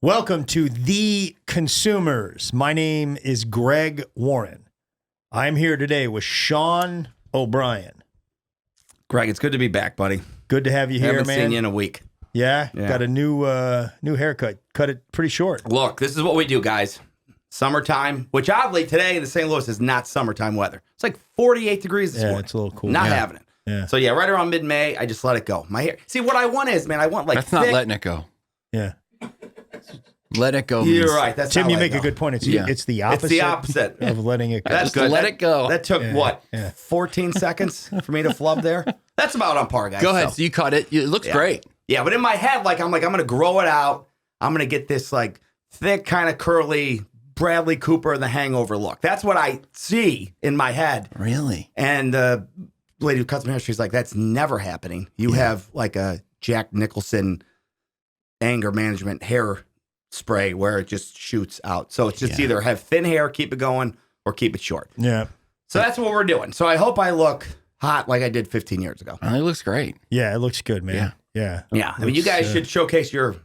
Welcome to The Consumers. My name is Greg Warren. I'm here today with Sean O'Brien. Greg, it's good to be back, buddy. Good to have you here, Haven't man. seen you in a week. Yeah? Got a new haircut. Cut it pretty short. Look, this is what we do, guys. Summertime, which oddly today in St. Louis is not summertime weather. It's like 48 degrees this morning. It's a little cool. Not having it. Yeah. So yeah, right around mid-May, I just let it go. My hair. See, what I want is, man, I want like That's not letting it go. Yeah. Let it go. You're right. That's Tim, not you letting make a go. good point. It's the opposite. It's the opposite of letting it go. That's good. Let it go. That took what? 14 seconds for me to flub there. That's about on par, guys. Go ahead. So you cut it. It looks great. Yeah, but in my head, I'm going to grow it out. I'm going to get this like thick, kind of curly Bradley Cooper The Hangover look. That's what I see in my head. Really? And the lady who cuts my hair, she's like, that's never happening. You have like a Jack Nicholson anger management hair spray where it just shoots out. So it's just either have thin hair, keep it going, or keep it short. Yeah. So that's what we're doing. So I hope I look hot like I did 15 years ago. It looks great. Yeah, it looks good, man. Yeah. I mean, you guys should showcase your...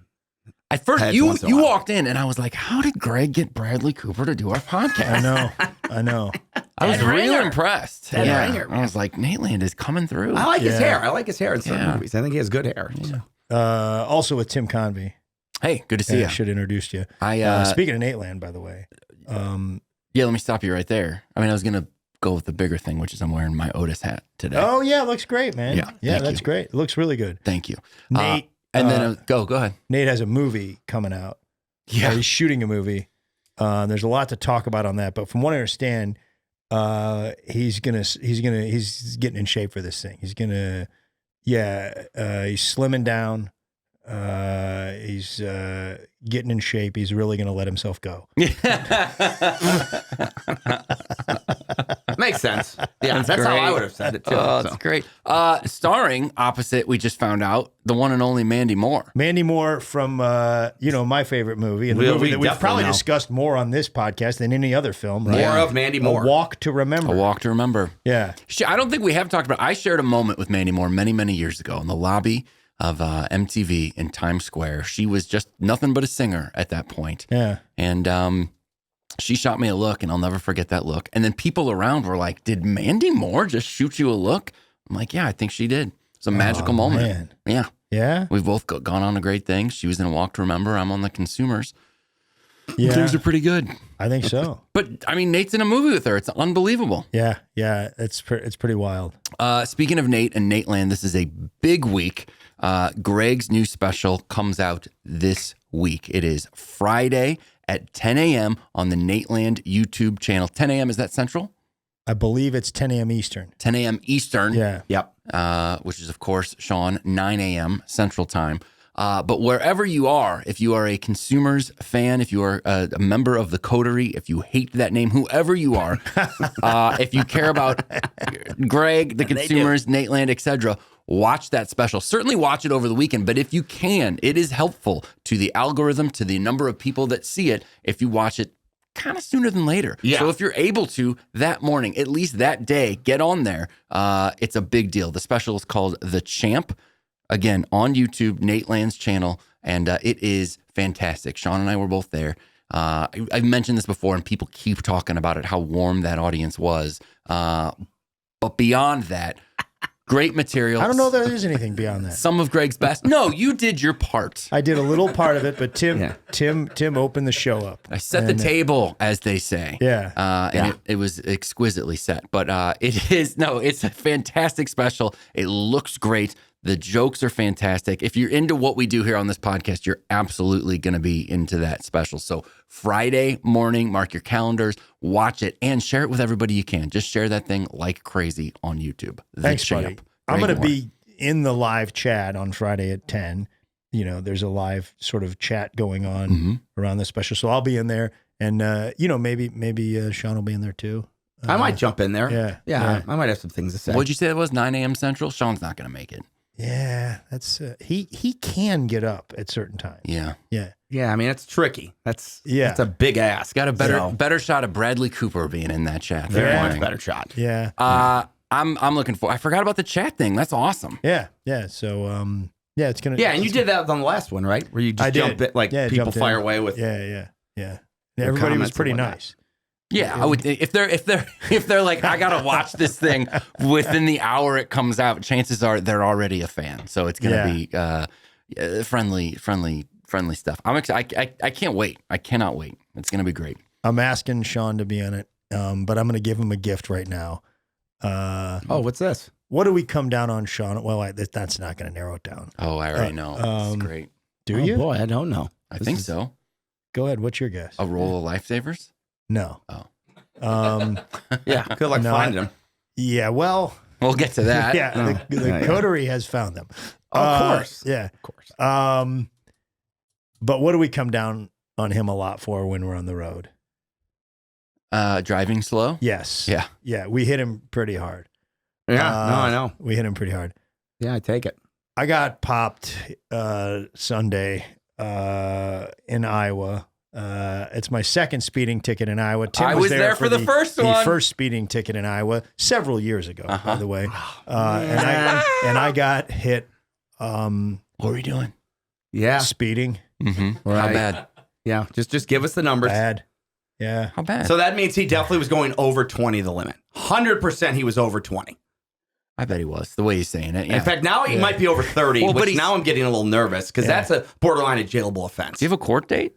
At first, heads you once in a while. walked in, and I was like, how did Greg get Bradley Cooper to do our podcast? I know. I was That real ringer. impressed. That Yeah. ringer, man. I was like, Nateland is coming through. I like his hair. I like his hair in certain movies. I think he has good hair. Yeah. Also with Tim Convey. Hey, good to see I you. should have introduced you. Speaking of Nateland, by the way. Yeah, let me stop you right there. I mean, I was going to go with the bigger thing, which is I'm wearing my Otis hat today. Oh, yeah, it looks great, man. Yeah, that's great. It looks really good. Thank you. Nate. And then go ahead. Nate has a movie coming out. Yeah. He's shooting a movie. There's a lot to talk about on that, but from what I understand, he's getting in shape for this thing. He's slimming down. He's getting in shape. He's really going to let himself go. Makes sense. Yeah, that's how I would have said it too. Oh, that's great. Starring opposite, we just found out, the one and only Mandy Moore. Mandy Moore from, my favorite movie, and the movie that we've probably discussed more on this podcast than any other film. Right? More of Mandy Moore. A Walk to Remember. A Walk to Remember. Yeah. I don't think we have talked about it. I shared a moment with Mandy Moore many, many years ago in the lobby of MTV in Times Square. She was just nothing but a singer at that point. Yeah. And she shot me a look, and I'll never forget that look. And then people around were like, did Mandy Moore just shoot you a look? I'm like, yeah, I think she did. It's a magical moment. Man. Yeah. Yeah? We've both gone on to great things. She was in A Walk to Remember. I'm on The Consumers. Yeah. Things are pretty good. I think so. But, I mean, Nate's in a movie with her. It's unbelievable. Yeah. It's pretty wild. Speaking of Nate and Nateland, this is a big week. Greg's new special comes out this week. It is Friday at 10 a.m. on the Nateland YouTube channel. 10 a.m., is that Central? I believe it's 10 a.m. Eastern. 10 a.m. Eastern. Yeah. Yep. Which is, of course, Sean, 9 a.m. Central Time. But wherever you are, if you are a Consumers fan, if you are a member of the Coterie, if you hate that name, whoever you are, if you care about Greg, the Consumers, Nateland, etc., watch that special. Certainly watch it over the weekend, but if you can, it is helpful to the algorithm, to the number of people that see it, if you watch it kind of sooner than later. Yeah. So if you're able to, that morning, at least that day, get on there. It's a big deal. The special is called The Champ. Again, on YouTube, Nateland's channel, and it is fantastic. Sean and I were both there. I've mentioned this before, and people keep talking about it, how warm that audience was. But beyond that, great material. I don't know if there is anything beyond that. Some of Greg's best. No, you did your part. I did a little part of it, but Tim opened the show up. I set the table, as they say. Yeah. And it was exquisitely set. But it's a fantastic special. It looks great. The jokes are fantastic. If you're into what we do here on this podcast, you're absolutely going to be into that special. So Friday morning, mark your calendars, watch it, and share it with everybody you can. Just share that thing like crazy on YouTube. Thanks, buddy. I'm going to be in the live chat on Friday at 10. There's a live sort of chat going on around the special. So I'll be in there, and, maybe Sean will be in there too. I might jump in there. Yeah. I might have some things to say. What'd you say it was? 9 a.m. Central? Sean's not going to make it. Yeah, that's he can get up at certain times. Yeah. Yeah, I mean, it's tricky. That's a big ask. Got a better shot of Bradley Cooper being in that chat. Very much better shot. Yeah. I'm looking for. I forgot about the chat thing. That's awesome. Yeah. So Yeah, it's gonna. Yeah, and you did that on the last one, right? Where you just jump it, like people fire away with. Yeah. Everybody was pretty nice. Yeah, I would. If they're like, I gotta watch this thing within the hour it comes out, chances are they're already a fan. So it's gonna be friendly stuff. I'm excited. I can't wait. I cannot wait. It's gonna be great. I'm asking Sean to be on it, but I'm gonna give him a gift right now. What's this? What do we come down on, Sean? Well, that's not gonna narrow it down. Oh, I already know. It's great. Do you? Boy, I don't know. I think so. Go ahead. What's your guess? A roll of lifesavers? No. Oh. Yeah. Good luck finding them. Yeah. Well, we'll get to that. Yeah. The coterie has found them. Of course. Yeah. Of course. But what do we come down on him a lot for when we're on the road? Driving slow? Yes. Yeah. Yeah. We hit him pretty hard. Yeah. I know. We hit him pretty hard. Yeah, I take it. I got popped Sunday in Iowa. It's my second speeding ticket in Iowa. Tim I was there for the first one. The first speeding ticket in Iowa several years ago, by the way. And I got hit. What were you doing? Yeah. Speeding. Mm-hmm. Right. How bad? Yeah. Just give us the numbers. Bad. Yeah. How bad? So that means he definitely was going over 20 the limit. 100% he was over 20. I bet he was, the way he's saying it. Yeah. In fact, now he might be over 30, which now I'm getting a little nervous because that's a borderline a jailable offense. Do you have a court date?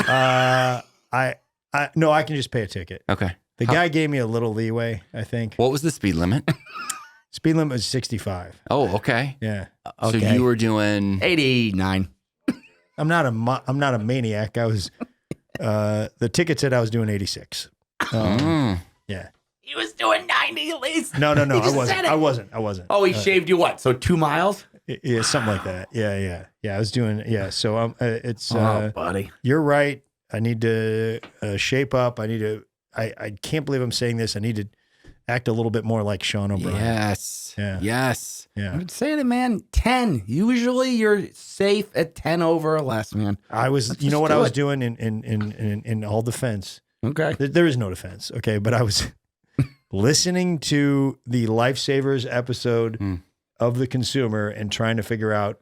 No, I can just pay a ticket. Okay. The guy gave me a little leeway, I think. What was the speed limit? Speed limit was 65. Oh, okay. Yeah. So you were doing 89. I'm not a maniac. I was the ticket said I was doing 86. Yeah. He was doing 90 at least. No, I wasn't. Oh, he shaved you what? So 2 miles? Yeah, something like that. Yeah. I was doing, so it's, buddy. You're right. I need to shape up. I can't believe I'm saying this. I need to act a little bit more like Sean O'Brien. Yes. Yeah. Yes. Yeah. I'm saying it, man. 10. Usually you're safe at 10 over or less, man. I was, you know what I was doing in all defense. Okay. There is no defense. Okay. But I was listening to the Lifesavers episode of The Consumer and trying to figure out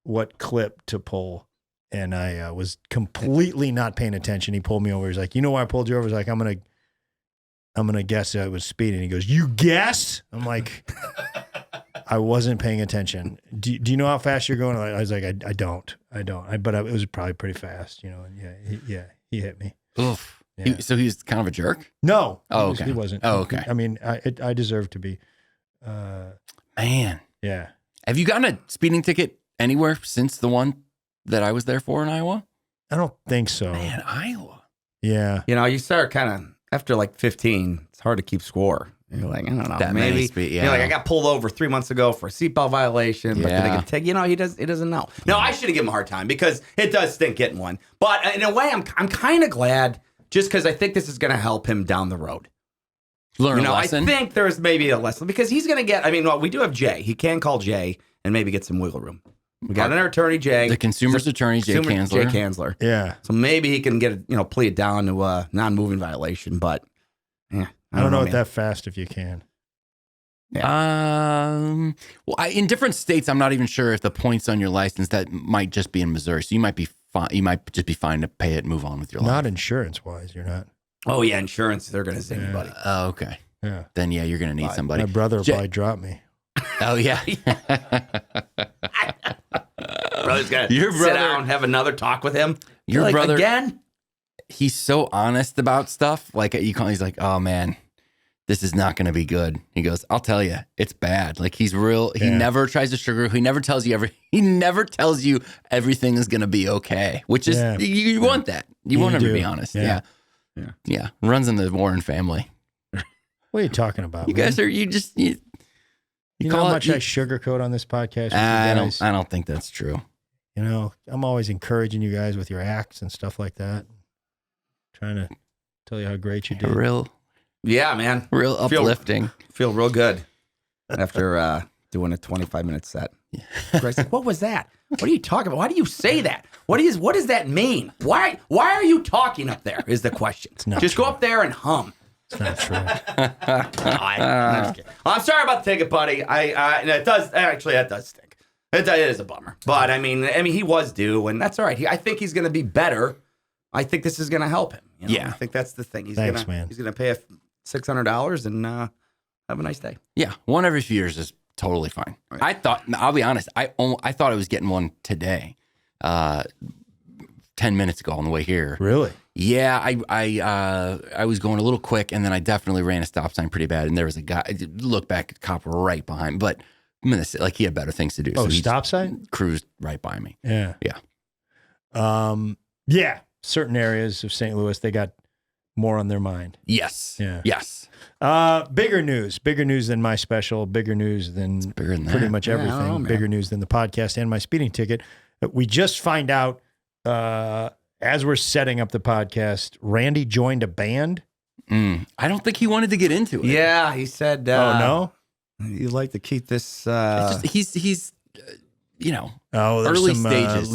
what clip to pull. And I was completely not paying attention. He pulled me over. He's like, you know why I pulled you over? He's like, I'm going to guess I was speeding. He goes, you guessed? I'm like, I wasn't paying attention. Do you know how fast you're going? I was like, I don't. But it was probably pretty fast, you know. And he hit me. Oof. Yeah. So he was kind of a jerk? No. Oh, okay. He wasn't. Oh, okay. I mean, I deserve to be. Man. Yeah. Have you gotten a speeding ticket anywhere since the one that I was there for in Iowa? I don't think so. Man, Iowa. Yeah. You know, you start kind of, after like 15, it's hard to keep score. You're like, I don't know, That maybe. many speed, yeah. You're like, I got pulled over 3 months ago for a seatbelt violation, but then I get take. You know, he doesn't know. No, I should have given him a hard time because it does stink getting one. But in a way, I'm kind of glad just because I think this is going to help him down the road. Learn a lesson. I think there's maybe a lesson because he's going to get. I mean, well, we do have Jay. He can call Jay and maybe get some wiggle room. We got an attorney, Jay. The consumer's attorney, Jay Kanzler. Jay Kanzler. Yeah. So maybe he can get plea it down to a non-moving violation. But yeah, I don't know it that fast if you can. Yeah. Well, in different states, I'm not even sure if the points on your license that might just be in Missouri. So you might be fine. You might just be fine to pay it and move on with your life. Not insurance wise, you're not. Oh yeah, insurance. They're going to zing you, buddy. Oh, okay. Yeah. Then yeah, you're going to need somebody. My brother will probably drop me. Oh yeah. Brother's got to sit down, have another talk with him. Your brother again. He's so honest about stuff. Like he's like, oh man, this is not going to be good. He goes, I'll tell you, it's bad. Like he's real. He never tries to sugar. He never tells you He never tells you everything is going to be okay. Which is you want that. You want him to be honest. Yeah. Runs in the Warren family. What are you talking about? You guys are you know how much I sugarcoat on this podcast? I don't think that's true. You know, I'm always encouraging you guys with your acts and stuff like that. Trying to tell you how great you did. Yeah, man. Real uplifting. Feel real good after doing a 25-minute set. Greg's like, what was that? What are you talking about? Why do you say that? What does that mean? Why are you talking up there is the question. Just go up there and hum. It's not true. I'm sorry about the ticket, buddy. That does stink. It is a bummer. But I mean, he was due, and that's all right. I think he's going to be better. I think this is going to help him. You know? Yeah. I think that's the thing. He's Thanks, gonna, man. He's going to pay $600 and have a nice day. Yeah, one every few years is totally fine. Right. I thought, I'll be honest, I thought I was getting one today, 10 minutes ago on the way here. Really? Yeah, I was going a little quick, and then I definitely ran a stop sign pretty bad, and there was a guy. Look back, a cop right behind, but I'm gonna say, like, he had better things to do. Oh, so he stop sign? cruised right by me. Yeah. Yeah. Yeah. Certain areas of St. Louis, they got more on their mind. Yes. Yeah. Yes. Bigger news than my special, bigger news than Bigger than pretty that. much Yeah, I don't everything, know, man. bigger news than the podcast and my speeding ticket. We just find out as we're setting up the podcast, Randy joined a band. I don't think he wanted to get into it. Yeah, he said. Oh, no? You'd like to keep this. It's just, he's you know, Oh, there's early some stages.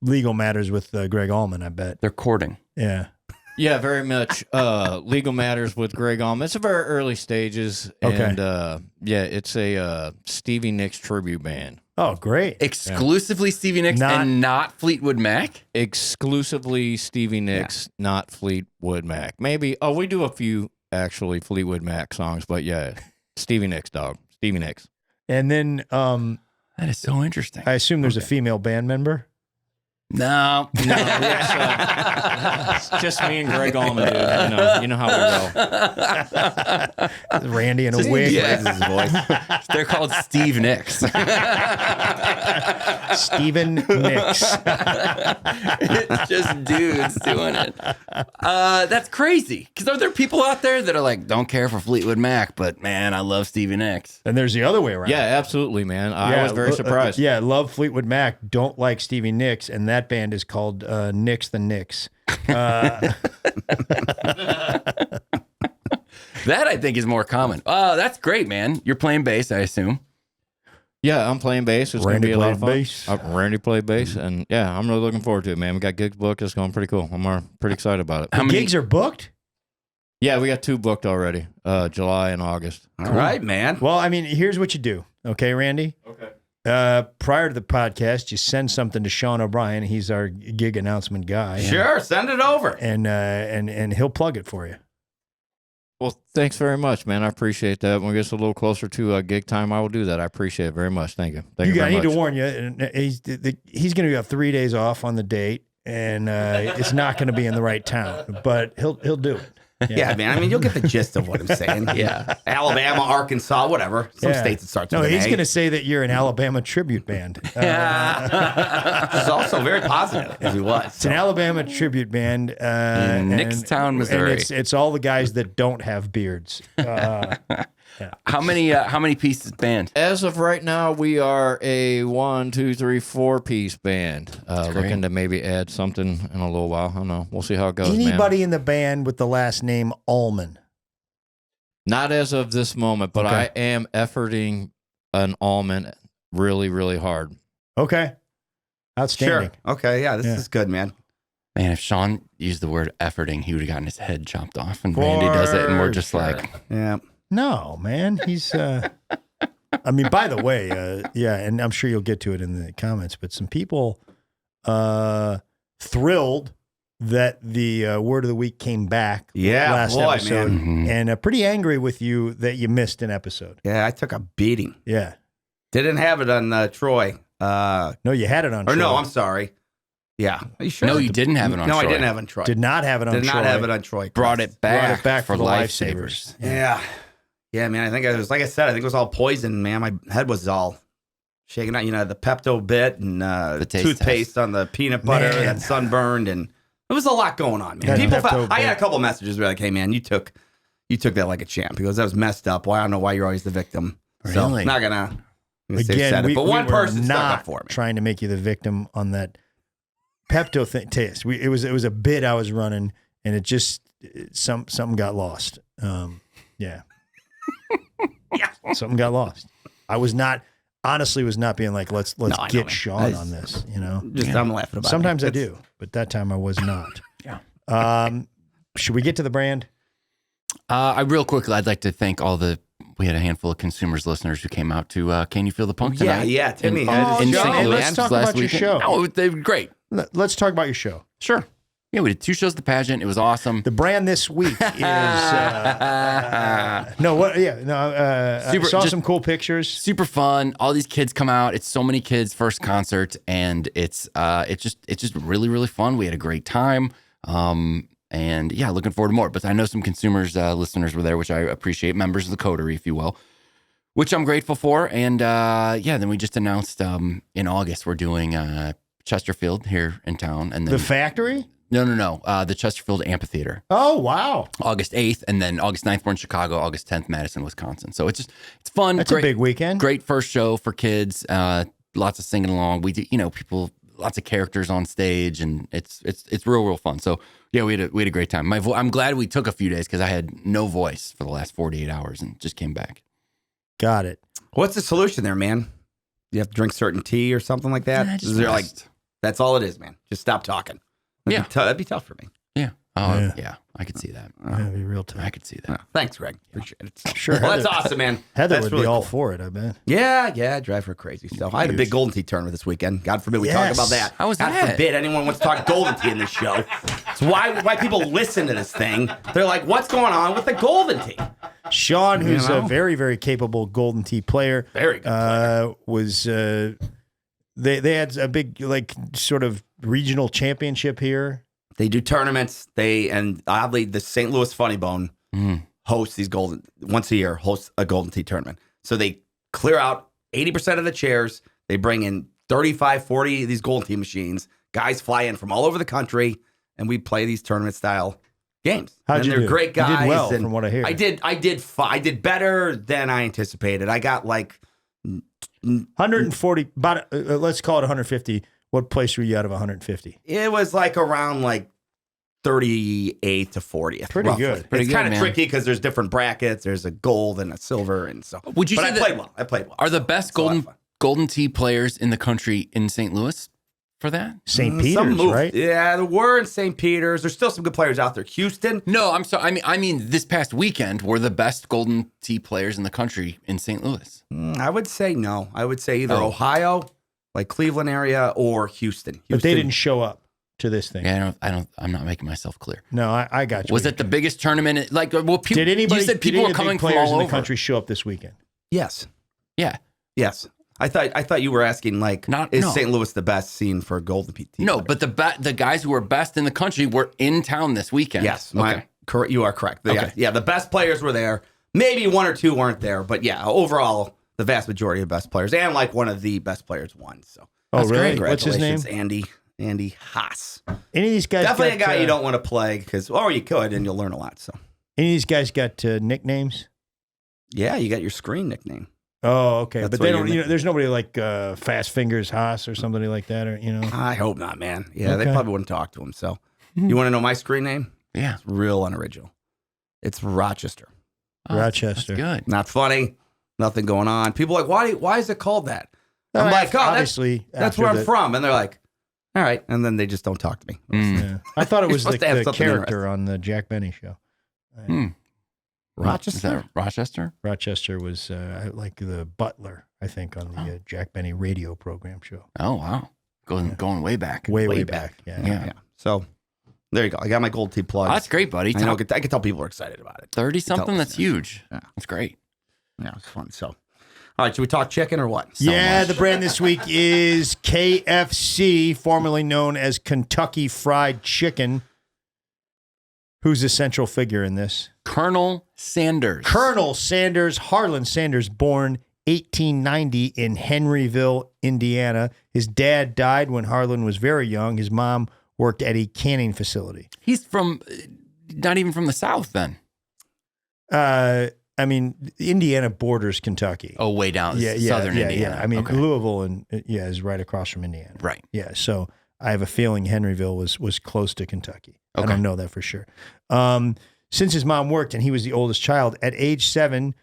legal matters with Greg Allman, I bet. They're courting. Yeah. Yeah, very much legal matters with Greg Allman. It's a very early stages. Okay. And yeah, it's a Stevie Nicks tribute band. Oh, great. Exclusively Stevie Nicks and not Fleetwood Mac? Exclusively Stevie Nicks, not Fleetwood Mac. Maybe, we do a few actually Fleetwood Mac songs, but yeah, Stevie Nicks, dog. Stevie Nicks. And then That is so interesting. I assume there's a female band member. No. It's just me and Greg Allman, dude. You know how we go. Randy in a wig. Yeah. His voice. They're called Steve Nicks. Steven Nicks. It's just dudes doing it. That's crazy. Because are there people out there that are like, don't care for Fleetwood Mac, but man, I love Stevie Nicks. And there's the other way around. Yeah, absolutely, man. I was very surprised. Yeah, love Fleetwood Mac, don't like Stevie Nicks, and that band is called Nicks the Nicks. That I think is more common. Oh, that's great, man. You're playing bass, I assume. Yeah, I'm playing bass. It's going to Randy be a lot of fun. played bass. Randy played bass, and yeah, I'm really looking forward to it, man. We got gigs booked. It's going pretty cool. I'm pretty excited about it. How many Gigs are booked? Yeah, we got 2 booked already, July and August. All right, man. Well, I mean, here's what you do. Okay, Randy? Okay. Prior to the podcast, you send something to Sean O'Brien. He's our gig announcement guy. Sure, send it over. And he'll plug it for you. Well, thanks very much, man. I appreciate that. When we get a little closer to gig time, I will do that. I appreciate it very much. Thank you. I need to warn you. He's going to have 3 days off on the date, and it's not going to be in the right town, but he'll do it. Yeah, man. I mean, you'll get the gist of what I'm saying. Yeah. Alabama, Arkansas, whatever. Some Yeah. states it starts No, with an he's A. going to say that you're an Alabama tribute band. Which is also very positive, if he was. It's an Alabama tribute band In Nickstown, Missouri. And it's all the guys that don't have beards. How many pieces band? As of right now, we are a 1, 2, 3, 4-piece band. Looking to maybe add something in a little while. I don't know. We'll see how it goes, Anybody in the band with the last name Allman? Not as of this moment, but Okay. I am efforting an Allman really, really hard. Okay. Outstanding. Sure. Okay, yeah, this is good, man. Man, if Sean used the word efforting, he would have gotten his head chopped off. And Randy does it, and we're just like, Yeah. No, man. He's, I mean, by the way, yeah, and I'm sure you'll get to it in the comments, but some people thrilled that the word of the week came back Yeah, last boy, episode man. and pretty angry with you that you missed an episode. Yeah, I took a beating. Yeah. Didn't have it on Troy. No, you had it on Or Troy. no, I'm sorry. Yeah. Are you sure? no, you didn't have it on No, Troy. I didn't have it on Troy. Did not have it on Did Troy. not have it on Troy. Brought it back, Brought it back for the lifesavers. Yeah. Yeah, man. I think it was, like I said, I think it was all poison, man. My head was all shaking out. You know, the Pepto bit and taste toothpaste on the peanut butter Man. that sunburned. And it was a lot going on, man. That People, Pepto I bit. got a couple messages where like, hey, man, you took that like a champ because that was messed up. Well, I don't know why you're always the victim. So, Really? not going to say Again, said it. But one were person stuck not up for me. trying to make you the victim on that Pepto test. It was a bit I was running, and it just something got lost. Yeah, something got lost. I was not being like, let's No, I know, get man. Sean on this. You know, I'm laughing about it. sometimes I do, but that time I was not. Yeah. Should we get to the brand? Real quickly, I'd like to thank all the we had a handful of consumers listeners who came out to Can You Feel the Punk Yeah, tonight? yeah, Timmy in, had in his St. show. Louis Let's talk last about your weekend. show. Oh, they were great. Let's talk about your show. Sure. Yeah, we did 2 shows at the pageant. It was awesome. The brand this week is Super- saw just- some cool pictures. Super fun. All these kids come out. It's so many kids' first concert, and it's just really, really fun. We had a great time. And yeah, looking forward to more. But I know some consumers, listeners were there, which I appreciate, members of the coterie, if you will, which I'm grateful for. And then we just announced in August we're doing Chesterfield here in town, and then The factory? no, the Chesterfield Amphitheater, Oh, wow. August 8th, and then August 9th we're in Chicago, August 10th Madison, Wisconsin. So it's fun. That's great, a big weekend. Great first show for kids. Lots of singing along. We do, people, lots of characters on stage, and it's real fun. So yeah, we had a great time. I'm glad we took a few days because I had no voice for the last 48 hours and just came back. Got it. What's the solution there, man? You have to drink certain tea or something like that? Just Is there like, rest. that's all it is, man. Just stop talking. That'd be tough for me. Yeah. Oh Yeah. yeah, I could see that. That'd be real tough. I could see that. Thanks, Greg. Appreciate it. So, Sure. well, that's Heather- awesome, man. Heather That's would really be all cool. for it, I bet. Yeah, drive her crazy. So I had a big Golden Tea tournament this weekend. God forbid we talk Yes. about that. How was God that? forbid anyone wants to talk Golden Tea in this show. It's why people listen to this thing. They're like, what's going on with the Golden Tea? Sean, who's You a know? very, very capable Golden Tee player, Very good player. was they had a big sort of regional championship here. They do tournaments. And oddly, the St. Louis Funny Bone hosts these once a year, hosts a Golden Tea tournament. So they clear out 80% of the chairs. They bring in 35, 40 of these Golden Tea machines. Guys fly in from all over the country, and we play these tournament style games. How'd and you they're do? great You guys. did well, and from what I hear. I did better than I anticipated. I got 140, about let's call it 150. What place were you out of 150? it was around 38 to 40th. Pretty roughly. good. Pretty It's good, kind of man. tricky because there's different brackets. There's a gold and a silver, and so. Would you But say I that played well. I played well. are the best It's a lot of fun. Golden Tea players in the country in St. Louis for that? St. Some Peter's, moved. right? Yeah, there were in St. Peter's. There's still some good players out there. Houston. No, I'm sorry. I mean, this past weekend were the best Golden Tee players in the country in St. Louis. I would say no. I would say either Oh. Ohio, like Cleveland area, or Houston. But they Houston. didn't show up to this thing. Yeah, I'm not making myself clear. No, I got you. Was it the biggest tournament? Like, well, people, Did anybody? you said people did were any of the coming big from players all in the over. country show up this weekend? Yes. Yeah. Yes. I thought you were asking No. is St. Louis the best scene for Golden Tea? No, but the guys who were best in the country were in town this weekend. Yes, Okay. correct. You are correct. Okay. Yeah, the best players were there. Maybe one or two weren't there, but yeah, overall, the vast majority of best players and one of the best players won. So, Oh, That's really? great. What's his name? congratulations, Andy Haas. Any of these guys? Definitely got, a guy you don't want to play or you could, and you'll learn a lot. So, Any of these guys got nicknames? yeah, you got your screen nickname. Oh, okay. That's But what they your don't. nickname- There's nobody like Fast Fingers Haas or somebody like that, or I hope not, man. Yeah, they Okay. probably wouldn't talk to him. So, you want to know my screen name? Yeah. It's real unoriginal. It's Rochester. Oh, Rochester. That's good. Not funny. Nothing going on. People are like, why is it called that? No, I'm like, oh, obviously, That's after where I'm the- from. And they're like, all right. And then they just don't talk to me. Yeah. I thought it You're was the supposed to have something character on the Jack Benny show. Rochester? Is that Rochester? Rochester was like the butler, I think, on the Jack Benny radio program show. Oh, wow. Going way back. Way back. Yeah. Yeah. So there you go. I got my Gold Tea plugs. Oh, that's great, buddy. I know. I can tell people are excited about it. 30-something? That's huge. Yeah. That's great. Yeah, it's fun. So, all right. Should we talk chicken or what? Yeah, the brand this week is KFC, formerly known as Kentucky Fried Chicken. Who's the central figure in this? Colonel Sanders. Colonel Sanders, Harlan Sanders, born 1890 in Henryville, Indiana. His dad died when Harlan was very young. His mom worked at a canning facility. He's from, not even from the South then. I mean, Indiana borders Kentucky. Oh, way down yeah, southern yeah, Indiana. Yeah. I mean, Okay. Louisville is right across from Indiana. Right. Yeah, so I have a feeling Henryville was close to Kentucky. Okay. I don't know that for sure. Since his mom worked and he was the oldest child, at age 7,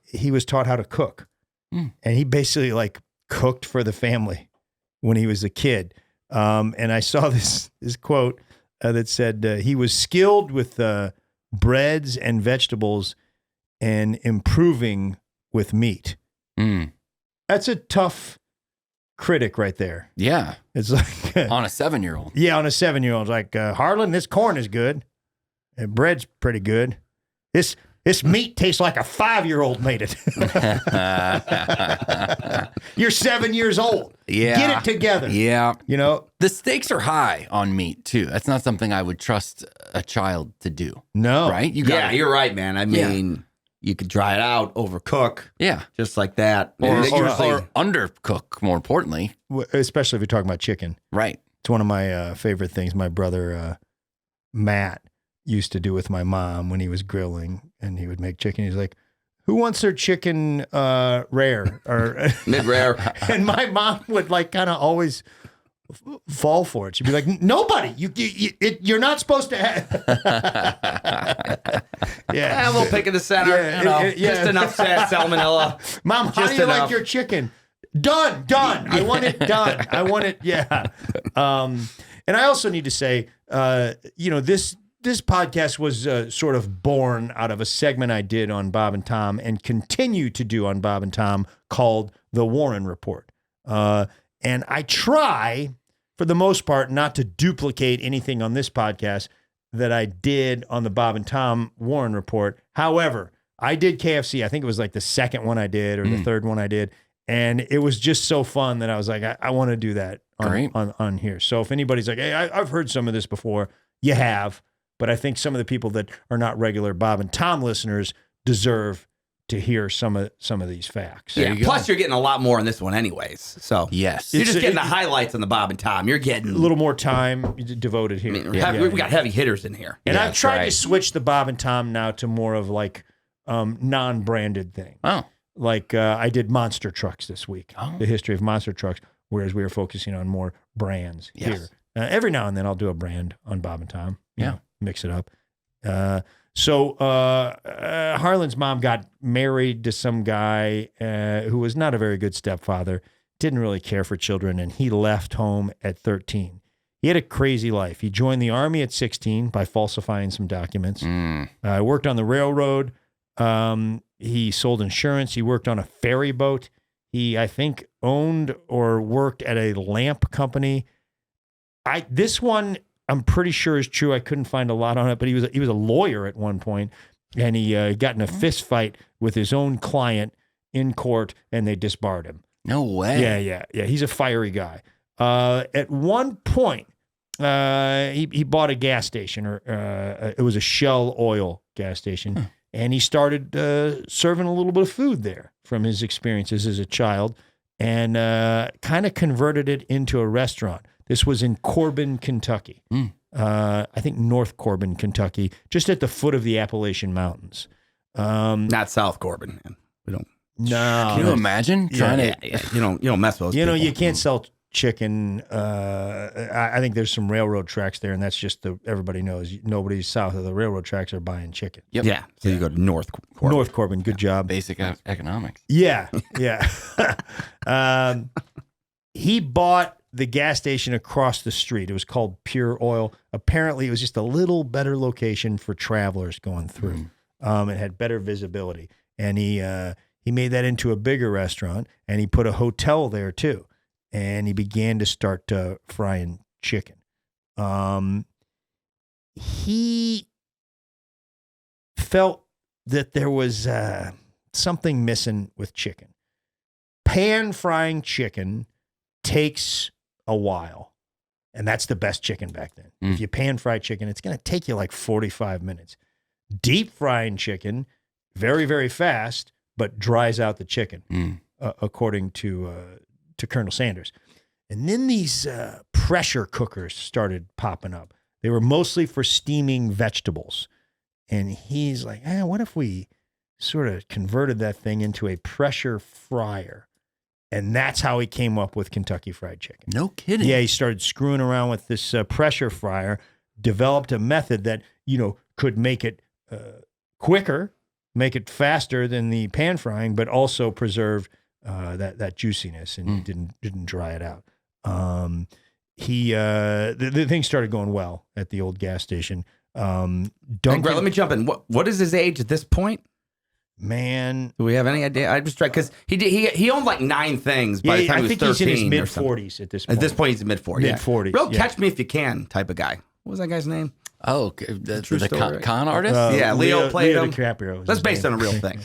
he was taught how to cook. And he basically cooked for the family when he was a kid. And I saw this quote that said he was skilled with breads and vegetables and improving with meat. That's a tough critic right there. Yeah. It's like On a 7-year-old. Yeah, on a 7-year-old. Like, Harlan, this corn is good. And bread's pretty good. This meat tastes like a 5-year-old made it. You're 7 years old. Yeah. Get it together. Yeah. You know? The stakes are high on meat, too. That's not something I would trust a child to do. No. Right? Yeah, you're right, man. I mean, you could dry it out, overcook. Yeah. Just like that. Or Usually- undercook, more importantly. Especially if you're talking about chicken. Right. It's one of my favorite things my brother Matt used to do with my mom when he was grilling and he would make chicken. He's like, who wants their chicken rare or mid-rare? And my mom would like kind of always fall for it. She'd be like, nobody, you're not supposed to have. Yeah, we'll pick in the center. Just enough salmonella. Mom, how do you like your chicken? Done. I want it done. I want it. Yeah. And I also need to say, this podcast was sort of born out of a segment I did on Bob and Tom and continue to do on Bob and Tom called The Warren Report. And I try, for the most part, not to duplicate anything on this podcast that I did on the Bob and Tom Warren Report. However, I did KFC. I think it was like the second one I did or the third one I did. And it was just so fun that I was like, I want to do that on here. So if anybody's like, hey, I've heard some of this before, you have. But I think some of the people that are not regular Bob and Tom listeners deserve to hear some of these facts. Yeah. Plus, you're getting a lot more in this one, anyways. So yes, you're just getting the highlights on the Bob and Tom. You're getting a little more time devoted here. We got heavy hitters in here, and I've tried to switch the Bob and Tom now to more of like non-branded thing. Oh, like I did monster trucks this week. The history of monster trucks, whereas we were focusing on more brands here. Every now and then I'll do a brand on Bob and Tom. You know, mix it up. So Harlan's mom got married to some guy who was not a very good stepfather, didn't really care for children, and he left home at 13. He had a crazy life. He joined the Army at 16 by falsifying some documents. Worked on the railroad. He sold insurance. He worked on a ferry boat. He, I think, owned or worked at a lamp company. This one I'm pretty sure is true. I couldn't find a lot on it, but he was a lawyer at one point, and he got in a fist fight with his own client in court, and they disbarred him. No way. Yeah. He's a fiery guy. At one point, he bought a gas station, or it was a Shell oil gas station, and he started serving a little bit of food there from his experiences as a child, and kind of converted it into a restaurant. This was in Corbin, Kentucky. I think North Corbin, Kentucky, just at the foot of the Appalachian Mountains. Not South Corbin, man. We don't. No. Can you imagine trying to? You don't mess with those people. You can't sell chicken. I think there's some railroad tracks there, and that's just everybody knows. Nobody south of the railroad tracks are buying chicken. Yep. Yeah. So you go to North Corbin. North Corbin, good job. Basic economics. Yeah. He bought the gas station across the street. It was called Pure Oil. Apparently, it was just a little better location for travelers going through. It had better visibility, and he made that into a bigger restaurant, and he put a hotel there too, and he began to start frying chicken. He felt that there was something missing with chicken. Pan frying chicken takes a while, and that's the best chicken back then. If you pan fry chicken, it's going to take you like 45 minutes. Deep frying chicken, very, very fast, but dries out the chicken, according to Colonel Sanders. And then these pressure cookers started popping up. They were mostly for steaming vegetables. And he's like, what if we sort of converted that thing into a pressure fryer? And that's how he came up with Kentucky Fried Chicken. No kidding. Yeah, he started screwing around with this pressure fryer, developed a method that, could make it quicker, make it faster than the pan frying, but also preserve that juiciness and didn't dry it out. The thing started going well at the old gas station. Let me jump in. What is his age at this point? Man, Do we have any idea? I just tried because he owned like 9 things by the time I he was think 13. he's in his or mid something. 40s at this point. At this point, he's in mid 40s. Mid-40s, Real yeah. catch me if you can type of guy. What was that guy's name? Oh, the story, right? con artist? Yeah, Leo played him. DiCaprio. was That's his based name. on a real thing.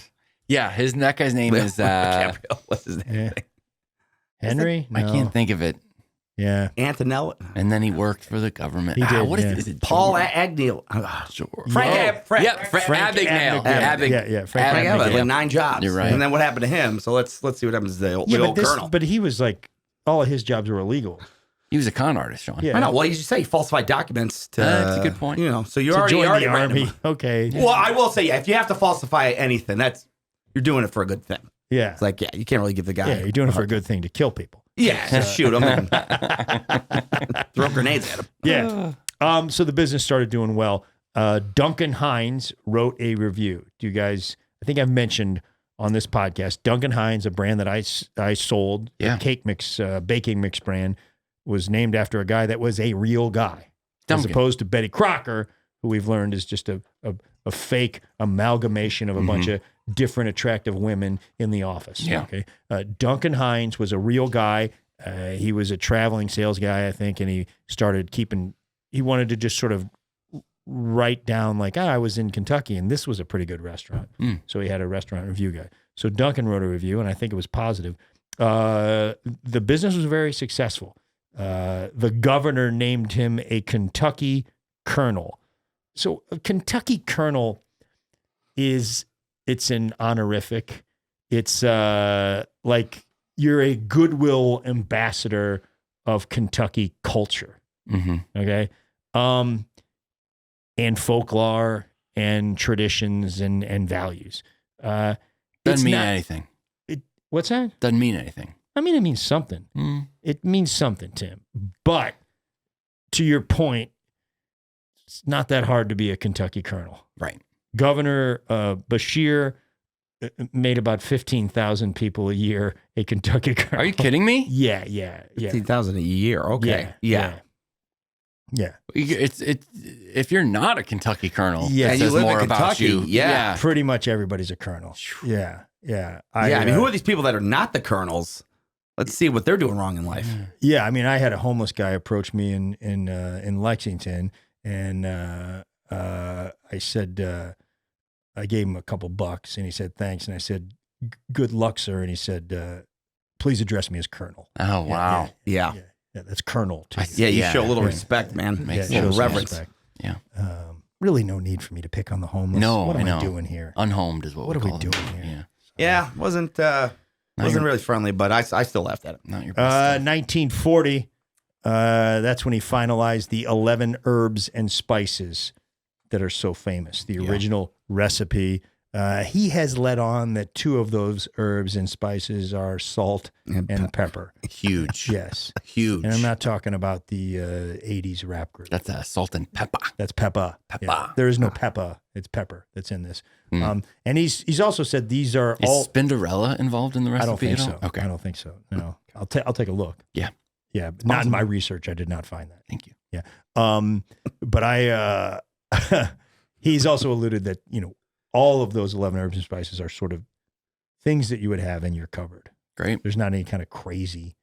Yeah, that guy's name is DiCaprio. What's his name? Yeah. Henry? I No. can't think of it. Yeah. Antonella. And then he worked for the government. He did, What is yeah. it? Is it Paul George? Agnew. Sure. Frank. Frank. Yep, Abigail. Yeah, yeah. Frank Frank Abigail. had like 9 jobs. You're right. And then what happened to him? So let's see what happens to the Yeah, old colonel. but he was like, all of his jobs were illegal. He was a con artist, Sean. Yeah. I know. Well, you should say he falsified documents to. That's a good point. You know, so you To already join the ran army. him. Okay. Well, I will say, yeah, if you have to falsify anything, you're doing it for a good thing. Yeah. It's like, yeah, you can't really give the guy. Yeah, you're doing it for a good thing to kill people. Yeah, just shoot him and throw grenades at him. Yeah. So the business started doing well. Duncan Hines wrote a review. Do you guys, I think I've mentioned on this podcast, Duncan Hines, a brand that I sold, Yeah. the cake mix, baking mix brand, was named after a guy that was a real guy, as Duncan. opposed to Betty Crocker, who we've learned is just a fake amalgamation of a bunch of different attractive women in the office. Yeah. Okay. Duncan Hines was a real guy. He was a traveling sales guy, I think, and he started he wanted to just sort of write down like, I was in Kentucky and this was a pretty good restaurant. So he had a restaurant review guy. So Duncan wrote a review and I think it was positive. The business was very successful. The governor named him a Kentucky colonel. So a Kentucky colonel it's an honorific. It's like you're a goodwill ambassador of Kentucky culture. Mm-hmm. Okay. And folklore and traditions and values. Doesn't mean anything. What's that? Doesn't mean anything. I mean, it means something. It means something, Tim. But to your point, it's not that hard to be a Kentucky colonel. Right. Governor Bashir made about 15,000 people a year a Kentucky colonel. Are you kidding me? Yeah. 15,000 a year. Okay. Yeah. It's if you're not a Kentucky colonel, Yeah, it you says live in more about Kentucky, you. yeah. Pretty much everybody's a colonel. Yeah. I mean, who are these people that are not the colonels? Let's see what they're doing wrong in life. Yeah, I mean, I had a homeless guy approach me in Lexington, and I said, I gave him a couple bucks, and he said thanks, and I said, good luck, sir, and he said, please address me as Colonel. Oh, wow. Yeah. Yeah, that's Colonel too. Yeah, you Yeah. show a little respect, man. Makes a little shows some reverence. respect. Yeah. Really, no need for me to pick on the homeless. No, what am I I know. doing here? Unhomed is what What we are we call them. doing here? Yeah. Yeah, wasn't really friendly, but I still laughed at it. Not your best stuff. 1940. That's when he finalized the 11 herbs and spices that are so famous. The original recipe. He has let on that 2 of those herbs and spices are salt and pepper. Huge. Yes. Huge. And I'm not talking about the 80s rap group. That's salt and pepper. That's pepper. Pepper. Yeah. There is no pepper. It's pepper that's in this. And he's also said these are Is all. Spinderella involved in the recipe I don't think at so. all? Okay. I don't think so. No. I'll take a look. Yeah. Yeah. But not in my research. I did not find that. Thank you. Yeah. But I, he's also alluded that, all of those 11 herbs and spices are sort of things that you would have in your cupboard. Great. There's not any kind of crazy,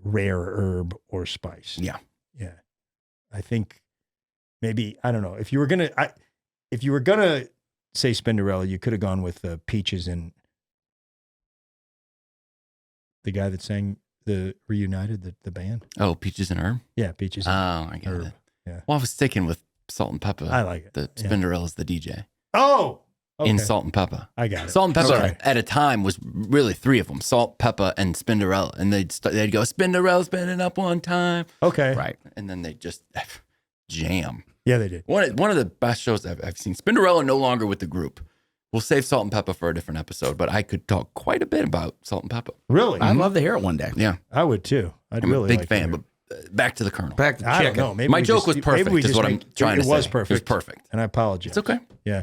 rare herb or spice. Yeah. Yeah. I think maybe, I don't know, if you were going to say Spinderella, you could have gone with Peaches and the guy that sang the Reunited, the band. Oh, Peaches and Herb? Yeah. Peaches Oh, and I get Herb. it. Yeah. Well, I was sticking with Salt and Pepper. I like it. The Yeah. Spinderella's the DJ. Oh, okay. In Salt and Pepper. I got it. Salt and Pepper Okay. at a time was really 3 of them: Salt, Pepper, and Spinderella. And they'd go, Spinderella spinning up one time. Okay. Right. And then they just jam. Yeah, they did. One of the best shows I've seen. Spinderella no longer with the group. We'll save Salt and Pepper for a different episode, but I could talk quite a bit about Salt and Pepper. Really? I'd love to hear it one day. Yeah. I would too. I'd I'm really a big like fan, to hear but back to the Colonel. Back to I don't chicken. know. Maybe My we joke just- was perfect, maybe we is just what I'm make- trying to It was say. perfect. It was perfect. And I apologize. It's okay. Yeah.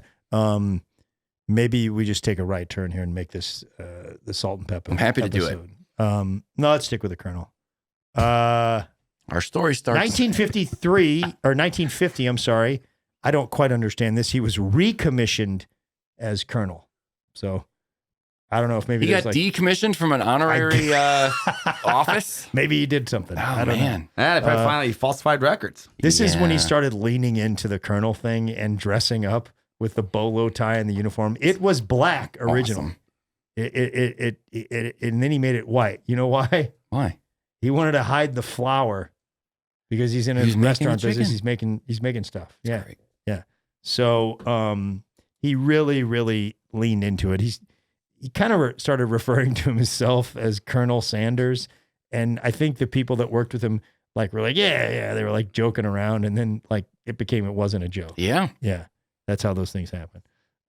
Maybe we just take a right turn here and make this the Salt and Pepper. I'm happy to do it. episode. No, let's stick with the Colonel. Our story starts 1953 or 1950. I'm sorry. I don't quite understand this. He was recommissioned as colonel. So I don't know if maybe He got there's decommissioned from an honorary office. maybe he did something. Oh, I don't know. man. They probably finally falsified records. This is when he Yeah. started leaning into the colonel thing and dressing up with the bolo tie and the uniform. It was black original. Awesome. And then he made it white. You know why? Why? He wanted to hide the flour because he's in a He was making restaurant the business. chicken? He's making stuff. Yeah. Great. Yeah. So he really, really leaned into it. He kind of started referring to himself as Colonel Sanders. And I think the people that worked with him were like, yeah, they were like joking around. And then it wasn't a joke. Yeah. Yeah. That's how those things happen.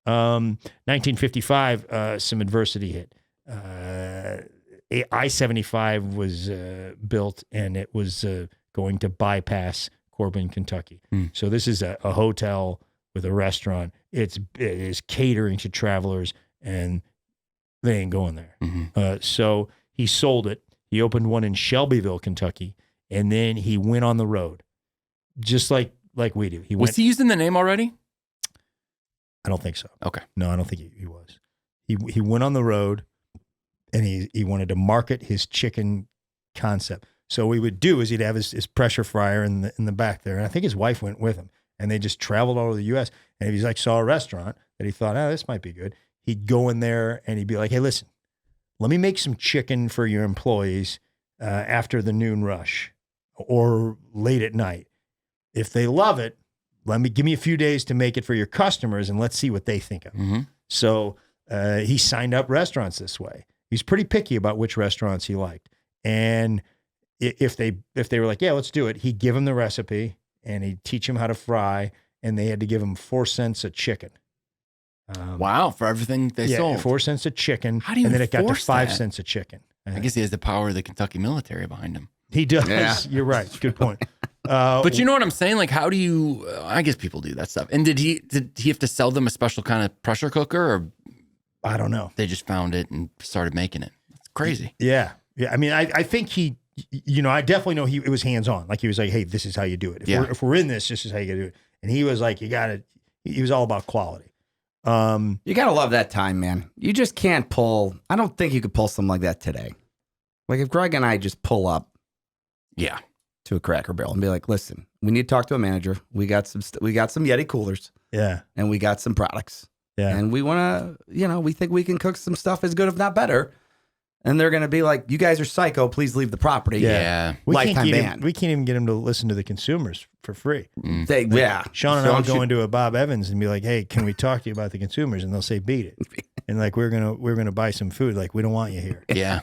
1955, some adversity hit. I-75 was built, and it was going to bypass Corbin, Kentucky. So this is a hotel with a restaurant. It is catering to travelers, and they ain't going there. So he sold it. He opened one in Shelbyville, Kentucky, and then he went on the road, just like we do. Was he using the name already? I don't think so. Okay. No, I don't think he was. He went on the road, and he wanted to market his chicken concept. So what he would do is he'd have his pressure fryer in the back there, and I think his wife went with him, and they just traveled all over the U.S. And if he's saw a restaurant that he thought, this might be good, he'd go in there and he'd be like, hey, listen, let me make some chicken for your employees after the noon rush or late at night. If they love it, give me a few days to make it for your customers, and let's see what they think of it. So he signed up restaurants this way. He's pretty picky about which restaurants he liked. And if they were like, yeah, let's do it, he'd give them the recipe and he'd teach them how to fry, and they had to give him 4 cents a chicken. Wow, for everything they sold. 4 cents a chicken. How do you and then it got to enforce 5 that? cents a chicken. I guess he has the power of the Kentucky military behind him. He does. Yeah. You're right. Good point. But you know what I'm saying? Like, how do you? I guess people do that stuff. And did he have to sell them a special kind of pressure cooker, or I don't know. they just found it and started making it? It's crazy. Yeah. I mean, I think he, I definitely know it was hands on. Like he was like, hey, this is how you do it. If we're in this is how you do it. And he was like, he was all about quality. You gotta love that time, man. You just can't pull. I don't think you could pull something like that today. Like if Greg and I just pull up, to a Cracker Barrel and be like, listen, we need to talk to a manager. We got some Yeti coolers. Yeah. And we got some products. Yeah. And we want to, we think we can cook some stuff as good, if not better. And they're going to be like, you guys are psycho. Please leave the property. Yeah. Lifetime ban. We can't even get him to listen to the consumers for free. Sean and I'll go into a Bob Evans and be like, hey, can we talk to you about the consumers? And they'll say, beat it. And like, we're going to buy some food. Like, we don't want you here. Yeah.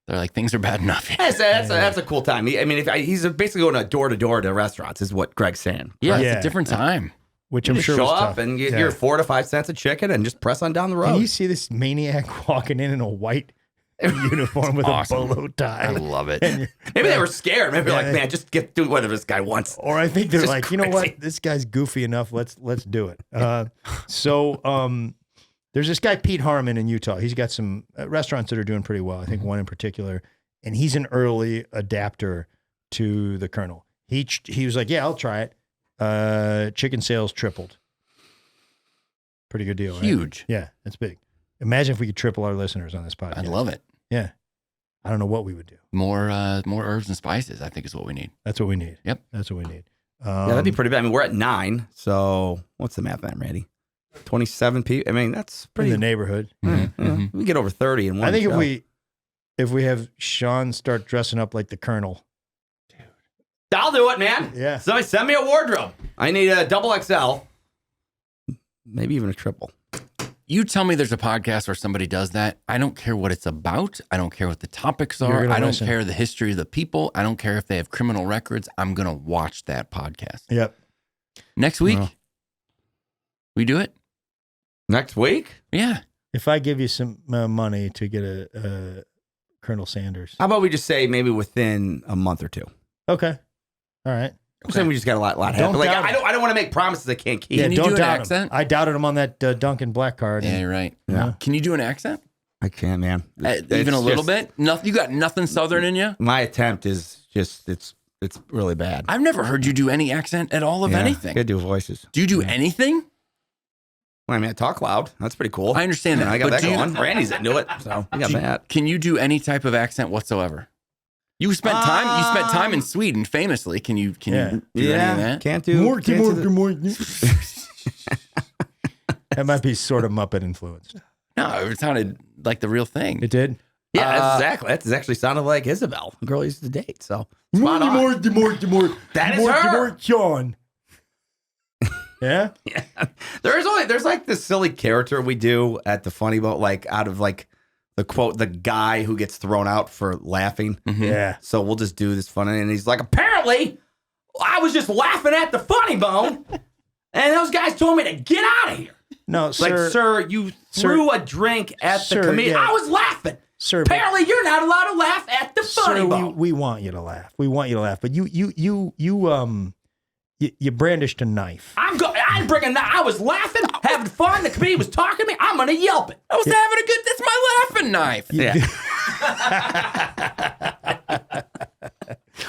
They're like, things are bad enough. That's a cool time. He's basically going door to door to restaurants is what Greg's saying. Yeah, it's a different time. Which you I'm sure show was up tough. and get your 4 to 5 cents of chicken and just press on down the road. Can you see this maniac walking in a white uniform with awesome. a bolo tie? I love it. Maybe they were scared. Maybe like, man, just do whatever this guy wants. Or I think they're Just like, you know crazy. what? This guy's goofy enough. Let's do it. There's this guy, Pete Harmon in Utah. He's got some restaurants that are doing pretty well. I think one in particular. And he's an early adapter to the Colonel. He was like, yeah, I'll try it. Chicken sales tripled. Pretty good deal, right? Huge. Yeah, that's big. Imagine if we could triple our listeners on this podcast. I love it. Yeah. I don't know what we would do. More herbs and spices, I think, is what we need. That's what we need. Yep. That's what we need. Yeah, that'd be pretty bad. I mean, we're at 9. So what's the math on that, Randy? 27 people. I mean, that's pretty. in the neighborhood. We get over 30 in one I think show. if we have Sean start dressing up like the Colonel. I'll do it, man. Yeah. Somebody send me a wardrobe. I need a double XL. Maybe even a triple. You tell me there's a podcast where somebody does that. I don't care what it's about. I don't care what the topics You're are. gonna I don't listen. care the history of the people. I don't care if they have criminal records. I'm going to watch that podcast. Yep. Next week, Well. we do it? Next week? Yeah. If I give you some money to get a Colonel Sanders. How about we just say maybe within a month or two? Okay. All right. I'm saying we just got a lot Don't happen. Like doubt I it. don't want to make promises I can't keep. Yeah, you don't do an doubt accent? him. I doubted him on that Duncan Black card. Yeah, you're right. Yeah. Can you do an accent? I can, man. Even a little bit? Nothing. You got nothing Southern in you? My attempt is just it's really bad. I've never heard you do any accent at all of anything. I do voices. Do you do anything? Well, I mean, I talk loud. That's pretty cool. I understand that. I got but that going. Randy's into it, so I got that. Can you do any type of accent whatsoever? You spent time in Sweden, famously. Can you do any of that? Can't do. More. That might be sort of Muppet influenced. No, it sounded like the real thing. It did. Yeah, that's actually sounded like Isabel, a girl I used to date. So More. That is her. John. Yeah. Yeah. There's like this silly character we do at the Funny Boat, like out of like the quote, the guy who gets thrown out for laughing. Mm-hmm. Yeah. So we'll just do this funny, and he's like, apparently, I was just laughing at the Funny Bone, and those guys told me to get out of here. No, It's like, sir, you threw a drink at the comedian. yeah. I was laughing. Sir, Apparently, you're not allowed to laugh at the Funny Bone. We want you to laugh. We want you to laugh, but you brandished a knife. I bring a knife. I was laughing, having fun. The comedian was talking to me. I'm gonna yelp it. I was having a good. That's my laughing knife. Yeah.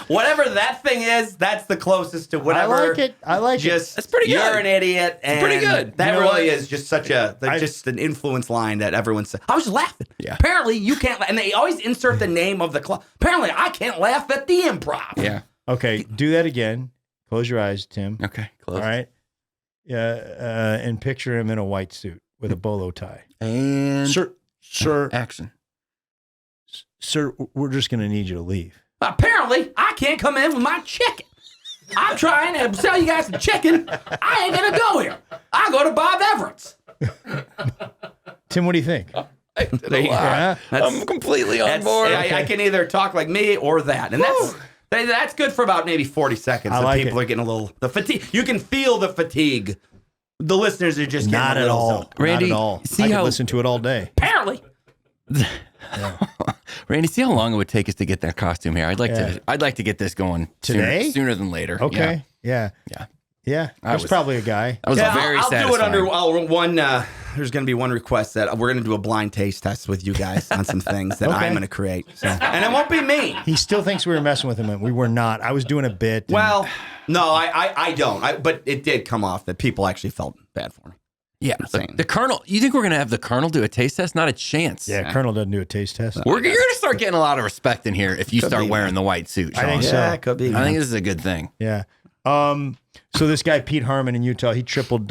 Whatever that thing is, that's the closest to whatever. I like it. That's pretty good. You're an idiot. And pretty good. That You know really what? is just just an influence line that everyone says. I was just laughing. Yeah. Apparently, you can't. And they always insert the name of the club. Apparently, I can't laugh at the Improv. Yeah. Okay, do that again. Close your eyes, Tim. Okay. Close. All right. Yeah, and picture him in a white suit with a bolo tie. And Sir, action. sir, we're just going to need you to leave. Apparently, I can't come in with my chicken. I'm trying to sell you guys some chicken. I ain't gonna go here. I go to Bob Everett's. Tim, what do you think? Yeah. I'm completely on board. I can either talk like me or that, and that's good for about maybe 40 seconds. I And like people are getting a little fatigue. You can feel the fatigue. The listeners are just Not getting at a little all. something. Randy, Not at all. see I could how- listen to it all day. Apparently, Randy, see how long it would take us to get that costume here. I'd like to get this going Today? sooner than later. Okay. Yeah. Yeah. There's probably a guy. That was very I'll do satisfying. it under one. There's going to be one request that we're going to do a blind taste test with you guys on some things that Okay. I'm going to create. So. And it won't be me. He still thinks we were messing with him, and we were not. I was doing a bit. and- Well, no, I don't. But it did come off that people actually felt bad for me. Yeah. Insane. The Colonel, you think we're going to have the Colonel do a taste test? Not a chance. yeah, Colonel doesn't do a taste test. You're going to start getting a lot of respect in here if you start be, wearing the white suit, Sean. I think so. Yeah, it could be. I think this is a good thing. Yeah. So this guy Pete Harmon in Utah, he tripled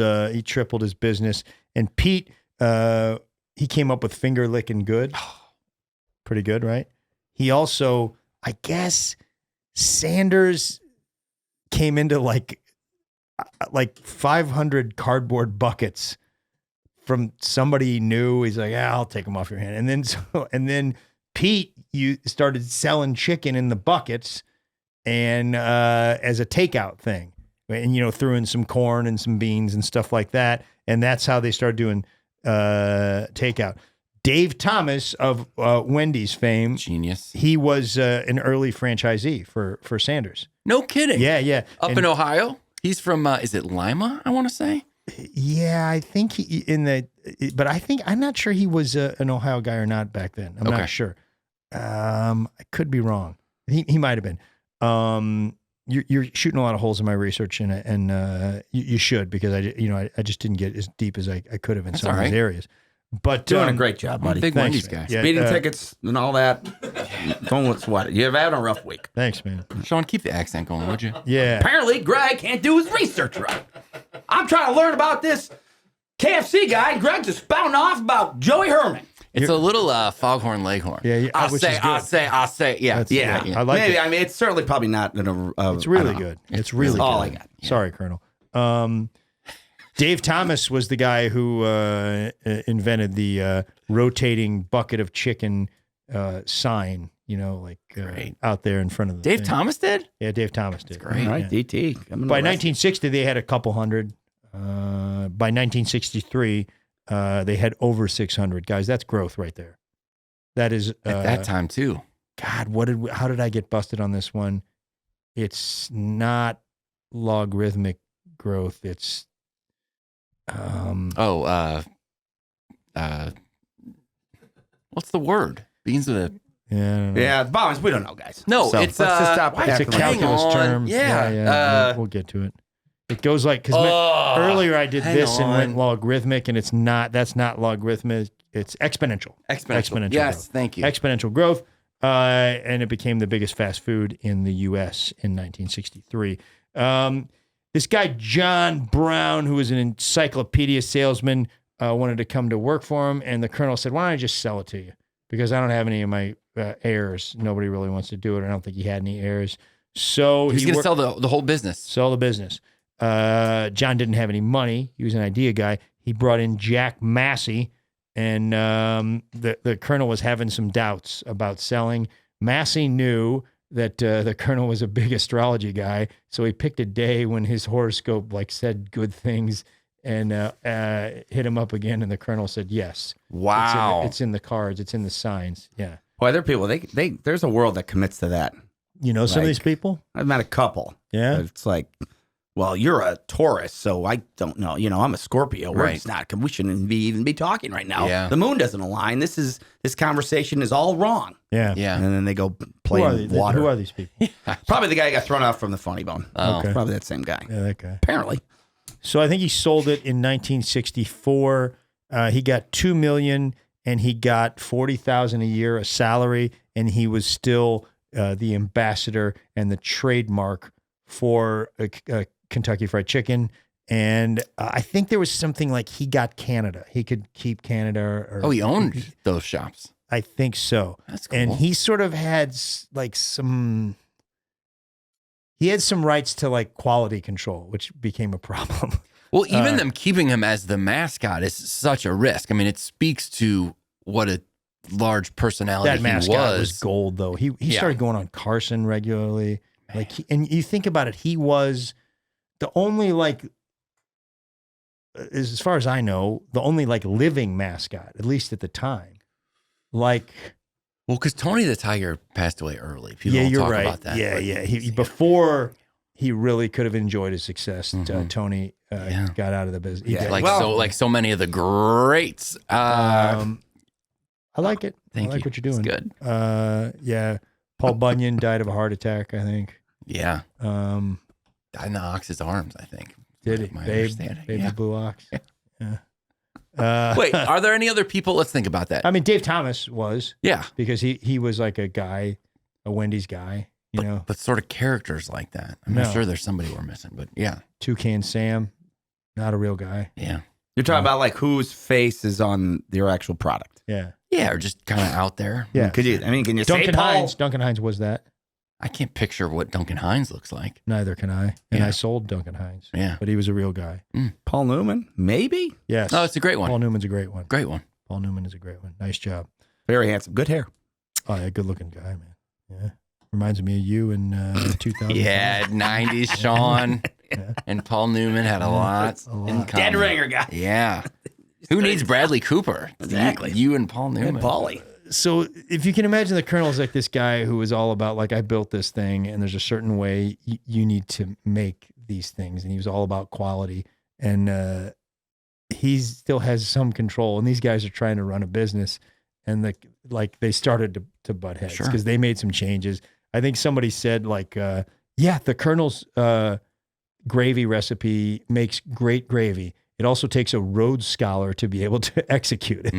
his business, and Pete he came up with finger licking good. Pretty good, right? He also, I guess, Sanders came into like 500 cardboard buckets from somebody he knew. He's like, yeah, I'll take them off your hand. And then Pete, you started selling chicken in the buckets and as a takeout thing, and threw in some corn and some beans and stuff like that, and that's how they started doing takeout. Dave Thomas of Wendy's fame, Genius. he was an early franchisee for Sanders. No kidding. Yeah. Up in Ohio. He's from, is it Lima, I want to say? Yeah, I think but I'm not sure he was an Ohio guy or not back then. I'm not sure. I could be wrong. He might have been. You're shooting a lot of holes in my research, and you should, because I just didn't get as deep as I could have in some of these areas. But Doing a great job, buddy. Big thanks, Wendy's man. guy. Yeah, Speeding tickets and all that. Don't sweat it. You've had a rough week. Thanks, man. Sean, keep the accent going, would you? Yeah. Apparently, Greg can't do his research right. I'm trying to learn about this KFC guy, and Greg's just spouting off about Joey Herman. It's a little Foghorn Leghorn. Yeah, I'll which say. is good. Yeah. Yeah. Yeah, I like maybe. it. I mean, it's certainly probably not. It's really good. It's really all good. I got. Sorry, Colonel. Dave Thomas was the guy who invented the rotating bucket of chicken sign, out there in front of the Dave thing. Thomas did? Yeah, Dave Thomas did. great. All right, Yeah. DT. By 1960, they had a couple hundred. By 1963, they had over 600. Guys, that's growth right there. That is At that time, too. God, how did I get busted on this one? It's not logarithmic growth. It's What's the word? Begins with a... Yeah, Bombs. We don't know, guys. No, So, it's let's just stop it's a acting like- calculus Hang on. term. Yeah. We'll get to it. It goes like, because earlier I did this and went on. logarithmic, and that's not logarithmic. It's exponential. Exponential. Yes, Yes, thank you. Exponential growth. And it became the biggest fast food in the U.S. in 1963. This guy, John Brown, who was an encyclopedia salesman, wanted to come to work for him. And the colonel said, why don't I just sell it to you? Because I don't have any of my heirs. Nobody really wants to do it. I don't think he had any heirs. So He's going to sell the whole business. Sell the business. John didn't have any money. He was an idea guy. He brought in Jack Massey, and the colonel was having some doubts about selling. Massey knew that the colonel was a big astrology guy, so he picked a day when his horoscope said good things, and hit him up again. And the colonel said yes. Wow, it's in the cards. It's in the signs. Yeah. Boy, there are people. There's a world that commits to that. You know some of these people? I've met a couple. Yeah. It's like, well, you're a Taurus, so I don't know. I'm a Scorpio. Right. We shouldn't even be talking right now. Yeah. The moon doesn't align. This conversation is all wrong. Yeah. Yeah. And then they go play in water. Who are these people? Probably the guy who got thrown out from the Funny Bone. Oh. Okay. Probably that same guy. Yeah, that guy. Apparently. So I think he sold it in 1964. He got $2 million, and he got $40,000 a year a salary, and he was still the ambassador and the trademark for Kentucky Fried Chicken. And I think there was something like he got Canada. He could keep Canada. Or He owned those shops. I think so. That's cool. And he sort of had some rights to quality control, which became a problem. Well, even them keeping him as the mascot is such a risk. I mean, it speaks to what a large personality That he mascot was gold, though. He started going on Carson regularly. And you think about it, he was the only as far as I know, the only living mascot, at least at the time. Well, because Tony the Tiger passed away early. People yeah, don't you're talk right. about that. Yeah. He before he really could have enjoyed his success. Tony got out of the business. He Yeah, did. so many of the greats. I like it. Thank I like you. what you're doing. It's good. Yeah. Paul Bunyan died of a heart attack, I think. Yeah. Um, Died in the ox's arms, I think. Did he? My Babe understanding. the Blue Ox. Yeah. Wait, are there any other people? Let's think about that. I mean, Dave Thomas was. Yeah. Because he was like a guy, a Wendy's guy, But sort of characters like that. I'm No. sure there's somebody we're missing, but yeah. Toucan Sam, not a real guy. Yeah. You're talking about whose face is on your actual product. Yeah. Yeah, or just kind of out there. Yeah. Can you say Duncan Paul? Hines. Duncan Hines was that. I can't picture what Duncan Hines looks like. Neither can I. And Yeah. I sold Duncan Hines. Yeah. But he was a real guy. Paul Newman? Maybe. Yes. Oh, it's a great one. Paul Newman's a great one. Great one. Paul Newman is a great one. Nice job. Very handsome. Good hair. Oh, yeah, good looking guy, man. Yeah. Reminds me of you in 2000. Yeah, 90s Sean Yeah. and Paul Newman had a lot A lot. in Dead common. ringer guy. Yeah. Who needs Bradley Cooper? Exactly. You and Paul Newman. And Paulie. So if you can imagine, the colonel's like this guy who was all about I built this thing, and there's a certain way you need to make these things, and he was all about quality, and he still has some control, and these guys are trying to run a business, and they started to butt heads Sure. because they made some changes. I think somebody said the colonel's gravy recipe makes great gravy. It also takes a Rhodes Scholar to be able to execute it.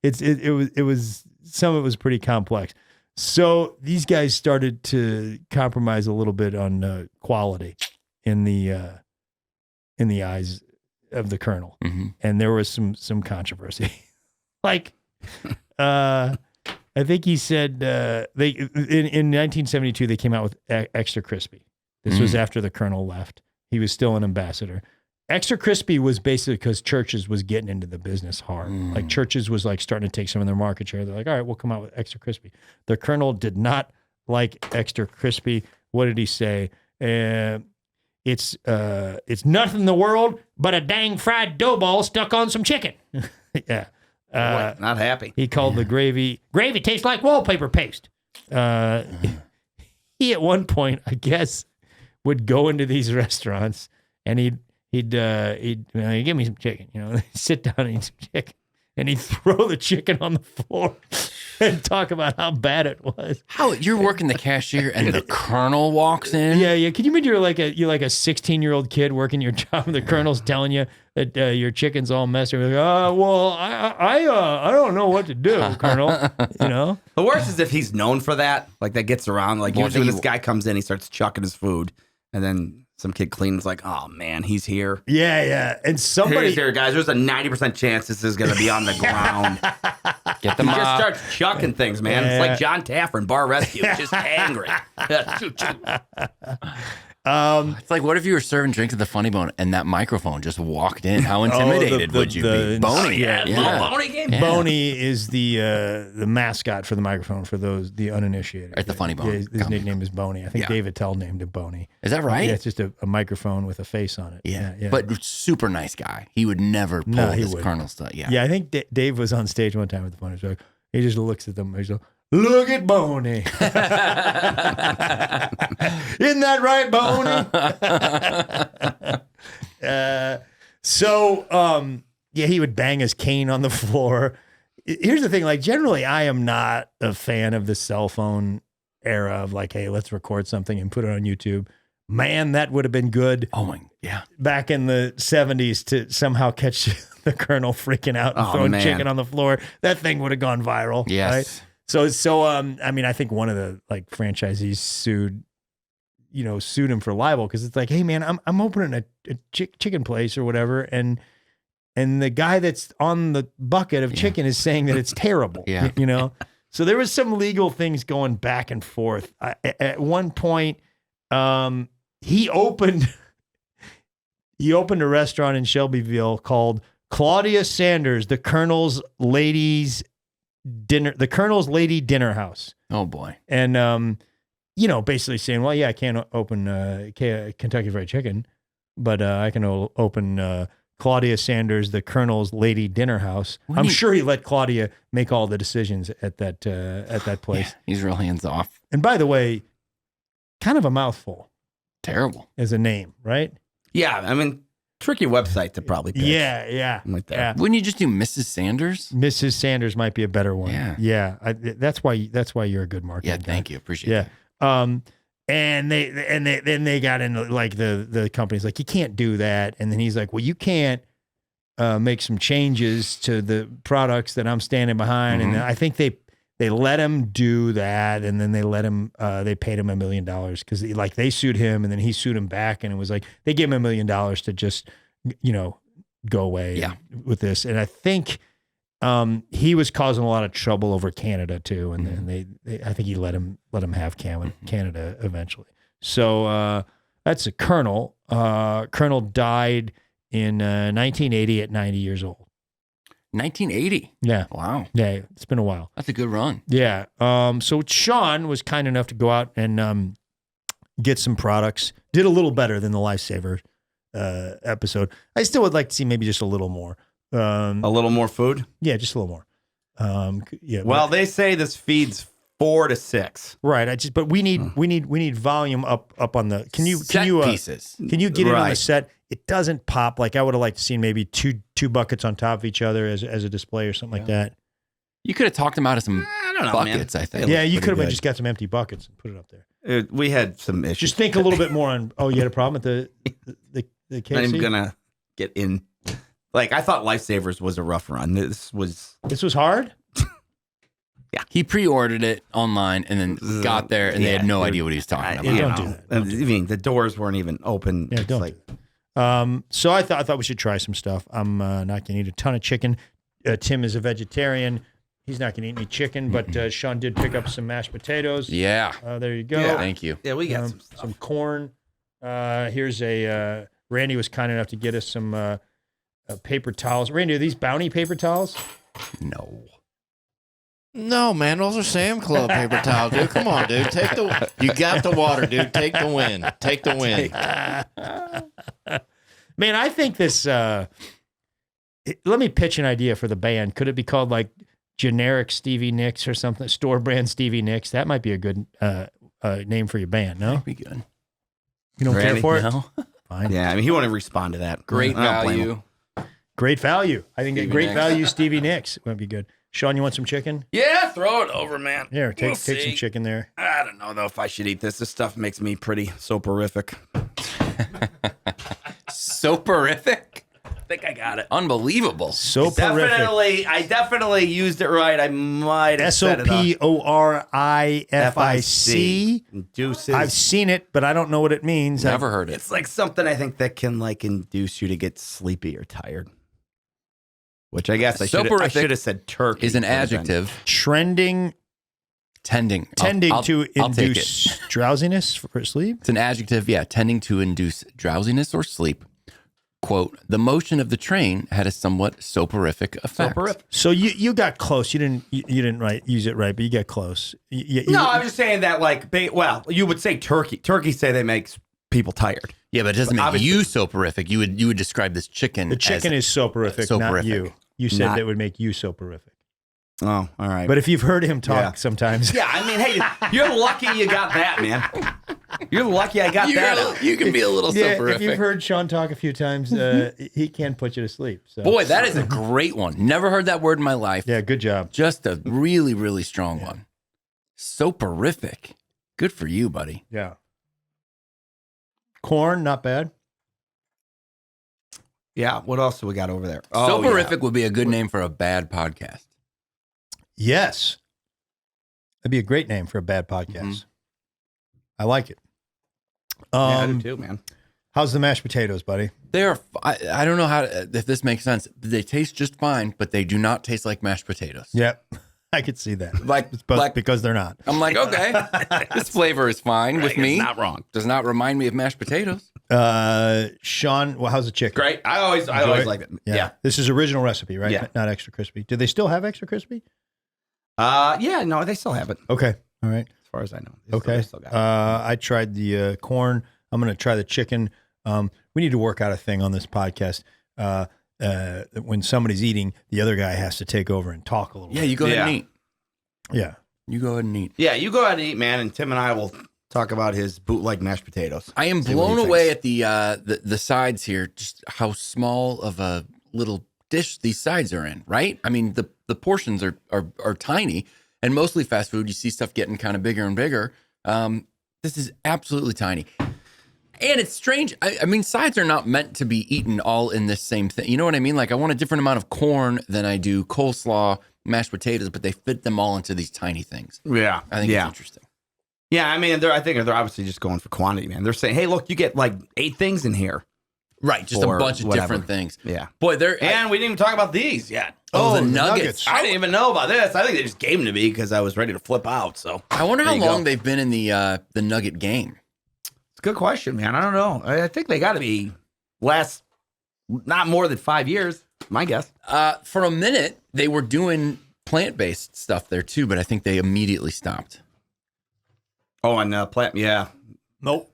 It was some of it was pretty complex. So these guys started to compromise a little bit on quality in the eyes of the colonel, and there was some controversy. I think he said they in 1972 they came out with Extra Crispy. This was after the colonel left. He was still an ambassador. Extra Crispy was basically because Church's was getting into the business hard. Church's was starting to take some of their market share. They're like, all right, we'll come out with Extra Crispy. The colonel did not like Extra Crispy. What did he say? It's nothing in the world but a dang fried dough ball stuck on some chicken. Yeah. Not happy. He called the gravy tastes like wallpaper paste. He at one point, I guess, would go into these restaurants and he'd give me some chicken, sit down and eat some chicken, and he'd throw the chicken on the floor. and talk about how bad it was. How you're working the cashier and the colonel walks in? Yeah. Can you imagine you're like a 16-year-old kid working your job, and the colonel's telling you that your chicken's all messed up. Like, well, I don't know what to do, Colonel. You know. The worst is if he's known for that. Like that gets around. Like usually when this guy comes in, he starts chucking his food, and then some kid cleans like, oh man, he's here. Yeah. And somebody here, guys. There's a 90% chance this is going to be on the ground. Get the He mop. just starts chucking things, man. Yeah. It's like John Taffer in Bar Rescue, just angry. It's like, what if you were serving drinks at the Funny Bone and that microphone just walked in? How intimidated would you be? Boney. Yeah. Little Boney game. Yeah. Boney is the mascot for the microphone for the uninitiated. At the Funny Bone. Yeah, his nickname is Boney. I think Yeah. David Tell named him Boney. Is that right? Yeah, it's just a microphone with a face on it. Yeah. Yeah. But super nice guy. He would never pull No, he his wouldn't. colonel stuff. Yeah. Yeah, I think Dave was on stage one time with the Funny Bone. He just looks at them. He's like, look at Boney. Isn't that right, Boney? Yeah, he would bang his cane on the floor. Here's the thing, like generally I am not a fan of the cell phone era of like, hey, let's record something and put it on YouTube. Man, that would have been good Oh my, yeah. back in the 70s to somehow catch the colonel freaking out and Oh, throwing man. chicken on the floor. That thing would have gone viral. Yes. Right? I mean, I think one of the like franchisees sued him for libel because it's like, hey man, I'm opening a chicken place or whatever, and the guy that's on the bucket of chicken is saying that it's terrible. Yeah. So there was some legal things going back and forth. At one point, he opened a restaurant in Shelbyville called Claudia Sanders, the Colonel's Lady Dinner House. Oh boy. And, basically saying, well, yeah, I can't open Kentucky Fried Chicken, but I can open Claudia Sanders, the Colonel's Lady Dinner House. I'm sure he let Claudia make all the decisions at that place. Yeah, he's real hands off. And by the way, kind of a mouthful Terrible. as a name, right? Yeah, I mean, tricky website to probably pick. Yeah. Like that. Yeah. Wouldn't you just do Mrs. Sanders? Mrs. Sanders might be a better one. Yeah. That's why you're a good marketer. Yeah, thank you. Appreciate Yeah. it. And they got into like the company's like, you can't do that. And then he's like, well, you can't make some changes to the products that I'm standing behind. Mm-hmm. And I think they let him do that. And then they let him, they paid him $1 million because they sued him and then he sued him back. And it was like, they gave him $1 million to just, go away with this. And I think, he was causing a lot of trouble over Canada too, and then I think he let him have Canada eventually. So that's a Colonel. Colonel died in 1980 at 90 years old. 1980. Yeah, Wow. yeah, it's been a while. That's a good run. Yeah. So Sean was kind enough to go out and get some products. Did a little better than the Lifesaver episode. I still would like to see maybe just a little more. A little more food? Yeah, just a little more. Yeah. Well, they say this feeds 4 to 6. Right. But we need volume up on the. Can you pieces? Can you get it on the Right. set? It doesn't pop. Like I would have liked to see maybe two buckets on top of each other as a display or something like that. You could have talked him out of some I don't know, buckets, man. I think. It Yeah, looks you pretty could have good. just got some empty buckets and put it up there. We had some issues. Just think a little bit more on. Oh, you had a problem at the KFC? I'm even gonna get in. Like I thought Lifesavers was a rough run. This was hard. He pre-ordered it online and then got there and they had no idea what he was talking about. don't do that. I mean, the doors weren't even open. Yeah, It's don't like, do that. So I thought we should try some stuff. I'm not going to eat a ton of chicken. Tim is a vegetarian. He's not going to eat any chicken, but Sean did pick up some mashed potatoes. Yeah. There you go. Yeah. Thank you. yeah, we got some stuff. Some corn. Here's Randy was kind enough to get us some paper towels. Randy, are these Bounty paper towels? No. No, man, those are Sam Club paper towels, dude. Come on, dude. You got the water, dude. Take the win. Take the win. Man, I think this. Let me pitch an idea for the band. Could it be called like generic Stevie Nicks or something? Store brand Stevie Nicks. That might be a good name for your band. No, That'd be good. you don't care Randy, for it. No. Fine. Yeah, I mean, he won't even respond to that. Great I don't blame him. value. Great value. I think Stevie great Nicks. value Stevie Nicks would be good. Sean, you want some chicken? Yeah, throw it over, man. Here, take We'll some see. chicken there. I don't know, though, if I should eat this. This stuff makes me pretty soporific. Soporific? I think I got it. Unbelievable. Soporific. I definitely used it right. I might have said it. SOPORIFIC. Induces. I've seen it, but I don't know what it means. Never heard it. It's like something I think that can like induce you to get sleepy or tired. Which I guess I should have said turkey. Is an adjective. Trending, Tending. tending I'll to take it. induce drowsiness for sleep. It's an adjective, yeah, tending to induce drowsiness or sleep. Quote, the motion of the train had a somewhat soporific effect. Soporific. So you got close. You didn't use it right, but you got close. No, I'm just saying that like, well, you would say turkey. Turkey say they make people tired. Yeah, but it doesn't make you soporific. You would describe this chicken. The chicken is soporific, not you. You said that would make you soporific. Oh, all right. But if you've heard him talk sometimes. Yeah, I mean, hey, you're lucky you got that, man. You're lucky I got that. You can be a little soporific. If you've heard Sean talk a few times, he can put you to sleep. So. Boy, that is a great one. Never heard that word in my life. Yeah, good job. Just a really, really strong one. Soporific. Good for you, buddy. Yeah. Corn, not bad. Yeah, what else do we got over there? Soporific would be a good name for a bad podcast. Yes. That'd be a great name for a bad podcast. Mm-hmm. I like it. I do too, man. How's the mashed potatoes, buddy? I don't know if this makes sense. They taste just fine, but they do not taste like mashed potatoes. Yep. I could see that. Like because they're not. I'm like, okay, this flavor is fine with me. It's not wrong. Does not remind me of mashed potatoes. Sean, well, how's the chicken? Great. I always like it. Yeah. This is original recipe, right? Yeah. Not extra crispy. Do they still have extra crispy? Yeah, no, they still have it. Okay. All right. As far as I know. Okay. Still got it. I tried the corn. I'm going to try the chicken. We need to work out a thing on this podcast. When somebody's eating, the other guy has to take over and talk a little Yeah, bit. you go ahead and eat. Yeah. You go ahead and eat. Yeah, you go ahead and eat, man, and Tim and I will talk about his bootleg mashed potatoes. I am See what he blown away thinks. at the sides here, just how small of a little dish these sides are in, right? I mean, the portions are tiny, and mostly fast food, you see stuff getting kind of bigger and bigger. This is absolutely tiny. And it's strange. I mean, sides are not meant to be eaten all in this same thing. You know what I mean? Like, I want a different amount of corn than I do coleslaw, mashed potatoes, but they fit them all into these tiny things. Yeah. I think it's interesting. Yeah, I mean, I think they're obviously just going for quantity, man. They're saying, hey, look, you get like 8 things in here. Right, just a bunch of different things. Yeah. Boy, and we didn't even talk about these yet. Oh, the nuggets. I didn't even know about this. I think they just gave them to me because I was ready to flip out. So I wonder how long they've been in the nugget game. It's a good question, man. I don't know. I think they got to be not more than 5 years, my guess. For a minute, they were doing plant-based stuff there too, but I think they immediately stopped. Oh, and plant, yeah. Nope.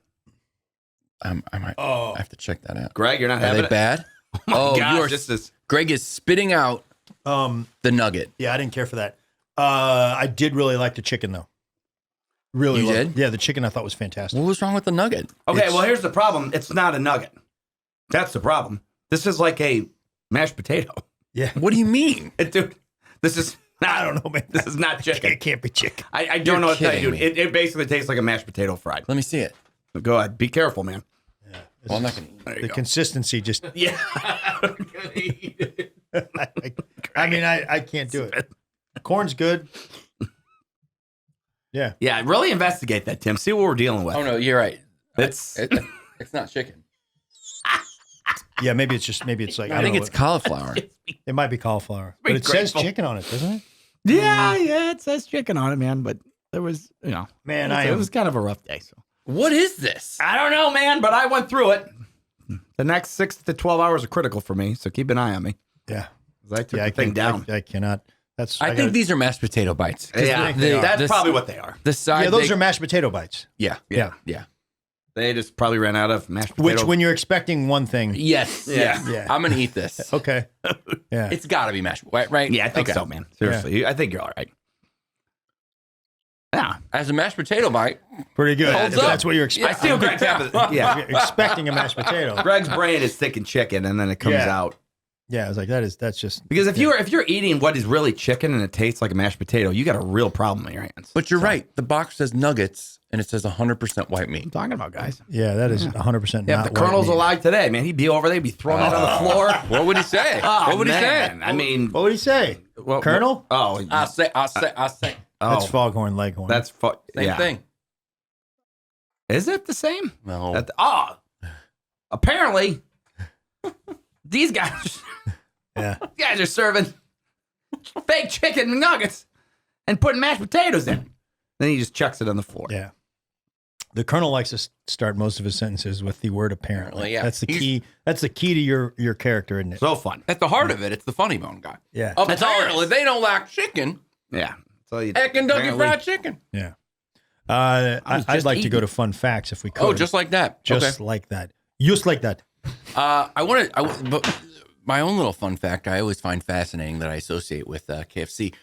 I might have to check that out. Greg, you're not Are having they it? bad? Oh, gosh, you are. this is... Greg is spitting out the nugget. Yeah, I didn't care for that. I did really like the chicken, though. Really You loved did? it. Yeah, the chicken I thought was fantastic. What was wrong with the nugget? Okay, well, here's the problem. It's not a nugget. That's the problem. This is like a mashed potato. Yeah. What do you mean? Dude, this is not, I don't know, man. This is not chicken. It can't be chicken. I don't know what to tell you, kidding dude. It basically tastes like a mashed potato fried. Let me see it. Go ahead. Be careful, man. Well, I'm not going to. The consistency just, Yeah. I mean, I can't do it. Corn's good. Yeah. Yeah, really investigate that, Tim. See what we're dealing with. Oh, no, you're right. It's It's not chicken. Yeah, maybe it's like, I think it's cauliflower. it might be cauliflower. But Be it says grateful. chicken on it, doesn't it? yeah, it says chicken on it, man. But there was, Man, it was kind of a rough day. So What is this? I don't know, man, but I went through it. The next 6 to 12 hours are critical for me, so keep an eye on me. Yeah. 'Cause I took the thing down. I cannot. That's. I think these are mashed potato bites. Yeah, that's probably what they are. The side. Yeah, those are mashed potato bites. Yeah. Yeah. They just probably ran out of mashed potatoes. Which, when you're expecting one thing. Yes. Yeah. Yeah. I'm gonna eat this. Okay. Yeah. It's got to be mashed, right? Yeah, I think Okay. so, man. Seriously, I think you're all right. Yeah, As a mashed potato bite, Pretty good. Holds If up. that's what you're I expecting. see what Greg's happening. Yeah, You're expecting a mashed potato. Greg's brain is thinking chicken, and then it comes Yeah. out Yeah, I was like, that's just Because if you're eating what is really chicken and it tastes like a mashed potato, you got a real problem in your hands. But you're right. The box says nuggets and it says 100% white meat. I'm talking about, guys. yeah, that is 100% Yeah, not if the Colonel's white meat. alive today, man, he'd be over there, he'd be throwing it on the floor. What would he say? Oh, what would he say? man. I mean, What would he say? well, Colonel? Oh, I say. That's Foghorn Leghorn. That's Same thing. Is it the same? No. Apparently, these guys are serving fake chicken nuggets and putting mashed potatoes in. Then he just chucks it on the floor. Yeah. The Colonel likes to start most of his sentences with the word apparently. Well, yeah. That's the key. That's the key to your character, isn't it? So fun. At the heart of it, it's the funny bone guy. Yeah. That's all it Apparently, is. they don't like chicken. Yeah. So you Heck, Kentucky Fried Chicken. Yeah. was I'd just like to go eating. to fun facts if we could. Oh, just like that. Just like that. Just like that. But my own little fun fact I always find fascinating that I associate with KFC.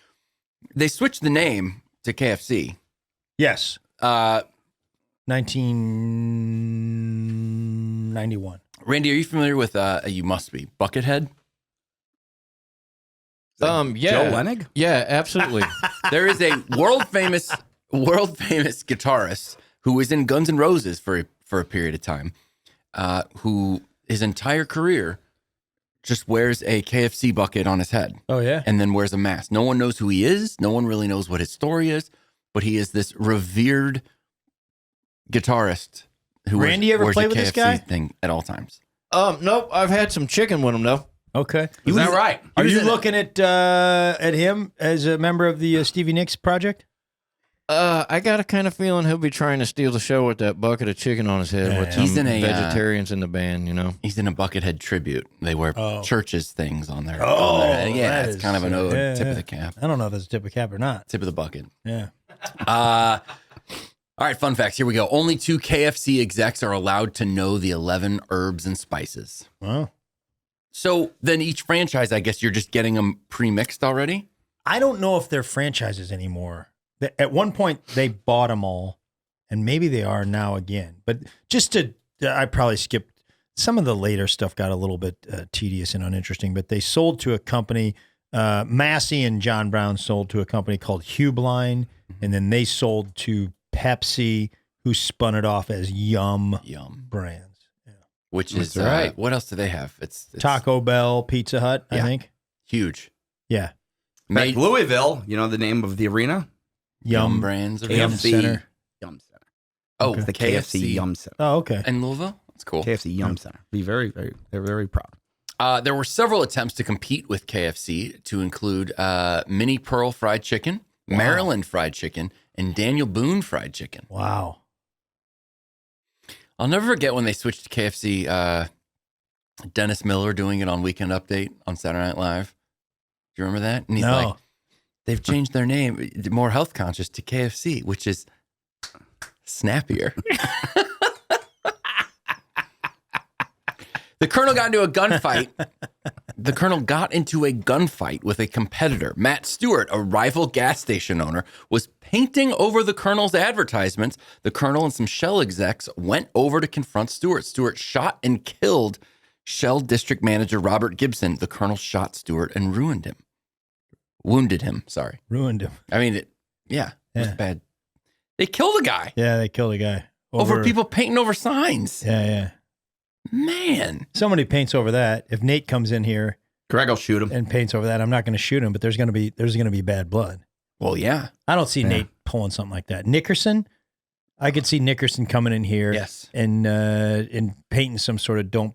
They switched the name to KFC. Yes. 1991. 1991. Randy, are you familiar with, you must be, Buckethead? Yeah. Joe Lenig? Yeah, absolutely. There is a world famous guitarist who was in Guns N' Roses for a period of time, who his entire career just wears a KFC bucket on his head Oh, yeah. and then wears a mask. No one knows who he is. No one really knows what his story is, but he is this revered guitarist who Randy, you ever wears play a with KFC this guy? thing at all times. Nope. I've had some chicken with him though. Okay. Is that right? Are you looking at him as a member of the Stevie Nicks project? I got a kind of feeling he'll be trying to steal the show with that bucket of chicken on his head with He's some in a, vegetarians in the band, you know. He's in a Buckethead tribute. They wear churches things on their. Oh, on their yeah, that it's is- kind of an ode, yeah, tip yeah. of the cap, I don't know if it's a tip of cap or not. tip of the bucket. Yeah. All right, fun facts. Here we go. Only 2 KFC execs are allowed to know the 11 herbs and spices. Wow. So then each franchise, I guess you're just getting them pre-mixed already? I don't know if they're franchises anymore. At one point, they bought them all, and maybe they are now again. But I probably skipped some of the later stuff. Got a little bit tedious and uninteresting. But they sold to a company. Massey and John Brown sold to a company called Hubeline, and then they sold to Pepsi, who spun it off as Yum Brands. Yeah. Which is That's right. what else do they have? It's Taco Bell, Pizza Hut, I Yeah. think. huge. Yeah. Like Louisville, you know the name of the arena? Yum brands. Yum KFC. Center. Yum Center. Oh, The KFC Yum Center. Oh, okay. in Louisville. That's cool. KFC Yum Center. Be very, very, they're very proud. There were several attempts to compete with KFC to include Mini Pearl Fried Chicken, Maryland Fried Chicken, and Daniel Boone Fried Chicken. Wow. I'll never forget when they switched to KFC. Dennis Miller doing it on Weekend Update on Saturday Night Live. Do you remember that? And he's No. like, they've changed their name, more health conscious, to KFC, which is snappier. The Colonel got into a gunfight. The Colonel got into a gunfight with a competitor. Matt Stewart, a rival gas station owner, was painting over the Colonel's advertisements. The Colonel and some Shell execs went over to confront Stewart. Stewart shot and killed Shell district manager Robert Gibson. The Colonel shot Stewart and wounded him. Sorry. Ruined him. I mean, it was bad. They killed a guy Yeah, they killed a guy. over people painting over signs. Yeah, yeah. Man. Somebody paints over that. If Nate comes in here Greg will shoot him. and paints over that, I'm not going to shoot him, but there's going to be bad blood. Well, yeah. I don't see Nate pulling something like that. Nickerson, I could see Nickerson coming in here Yes. and painting some sort of don't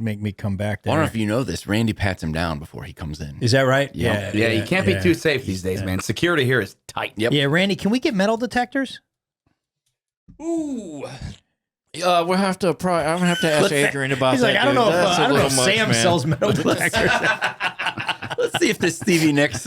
make me come back I don't know there. if you know this. Randy pats him down before he comes in. Is that right? Yeah. Yeah, you can't be too safe these days, man. Security here is tight. Yep. Yeah, Randy, can we get metal detectors? We'll have to. I'm gonna have to ask Adrian about He's that. like, I don't dude. know if, That's a I don't know little if much, Sam man. sells metal detectors. Let's see if this Stevie Nicks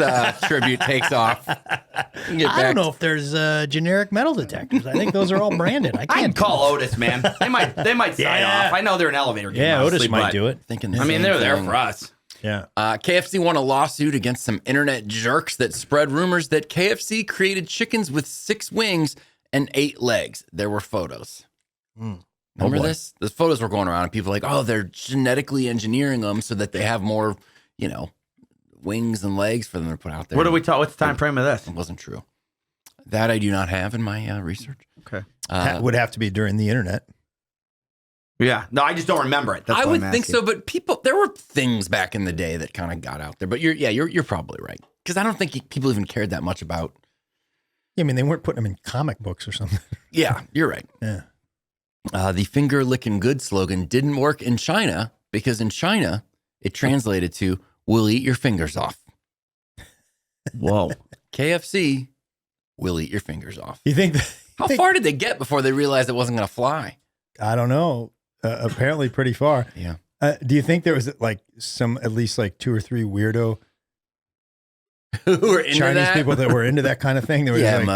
tribute takes off. Get I back don't know if there's generic metal detectors. I think those are all branded. I I'd can't call Otis, man. They might sign Yeah. off. I know they're an elevator game. Yeah, honestly, Otis might but- do it. thinking the I mean, same they're there thing. for us. Yeah. KFC won a lawsuit against some internet jerks that spread rumors that KFC created chickens with 6 wings and 8 legs. There were photos. Remember this? The photos were going around and people were like, oh, they're genetically engineering them so that they have more, wings and legs for them to put out there. What do we talk? What's the time frame of this? It wasn't true. That I do not have in my research. Okay. That would have to be during the internet. Yeah. No, I just don't remember it. That's I what would I'm think asking. so, but there were things back in the day that kind of got out there. But you're probably right. Because I don't think people even cared that much about. Yeah, I mean, they weren't putting them in comic books or something. Yeah, you're right. Yeah. The finger licking good slogan didn't work in China because in China it translated to "We'll eat your fingers off." Whoa. KFC, we'll eat your fingers off. You think? How far did they get before they realized it wasn't going to fly? I don't know. Apparently, pretty far. Yeah. Do you think there was like at least like 2 or 3 weirdo Who were into Chinese that? people that were into that kind of thing? They were Yeah, just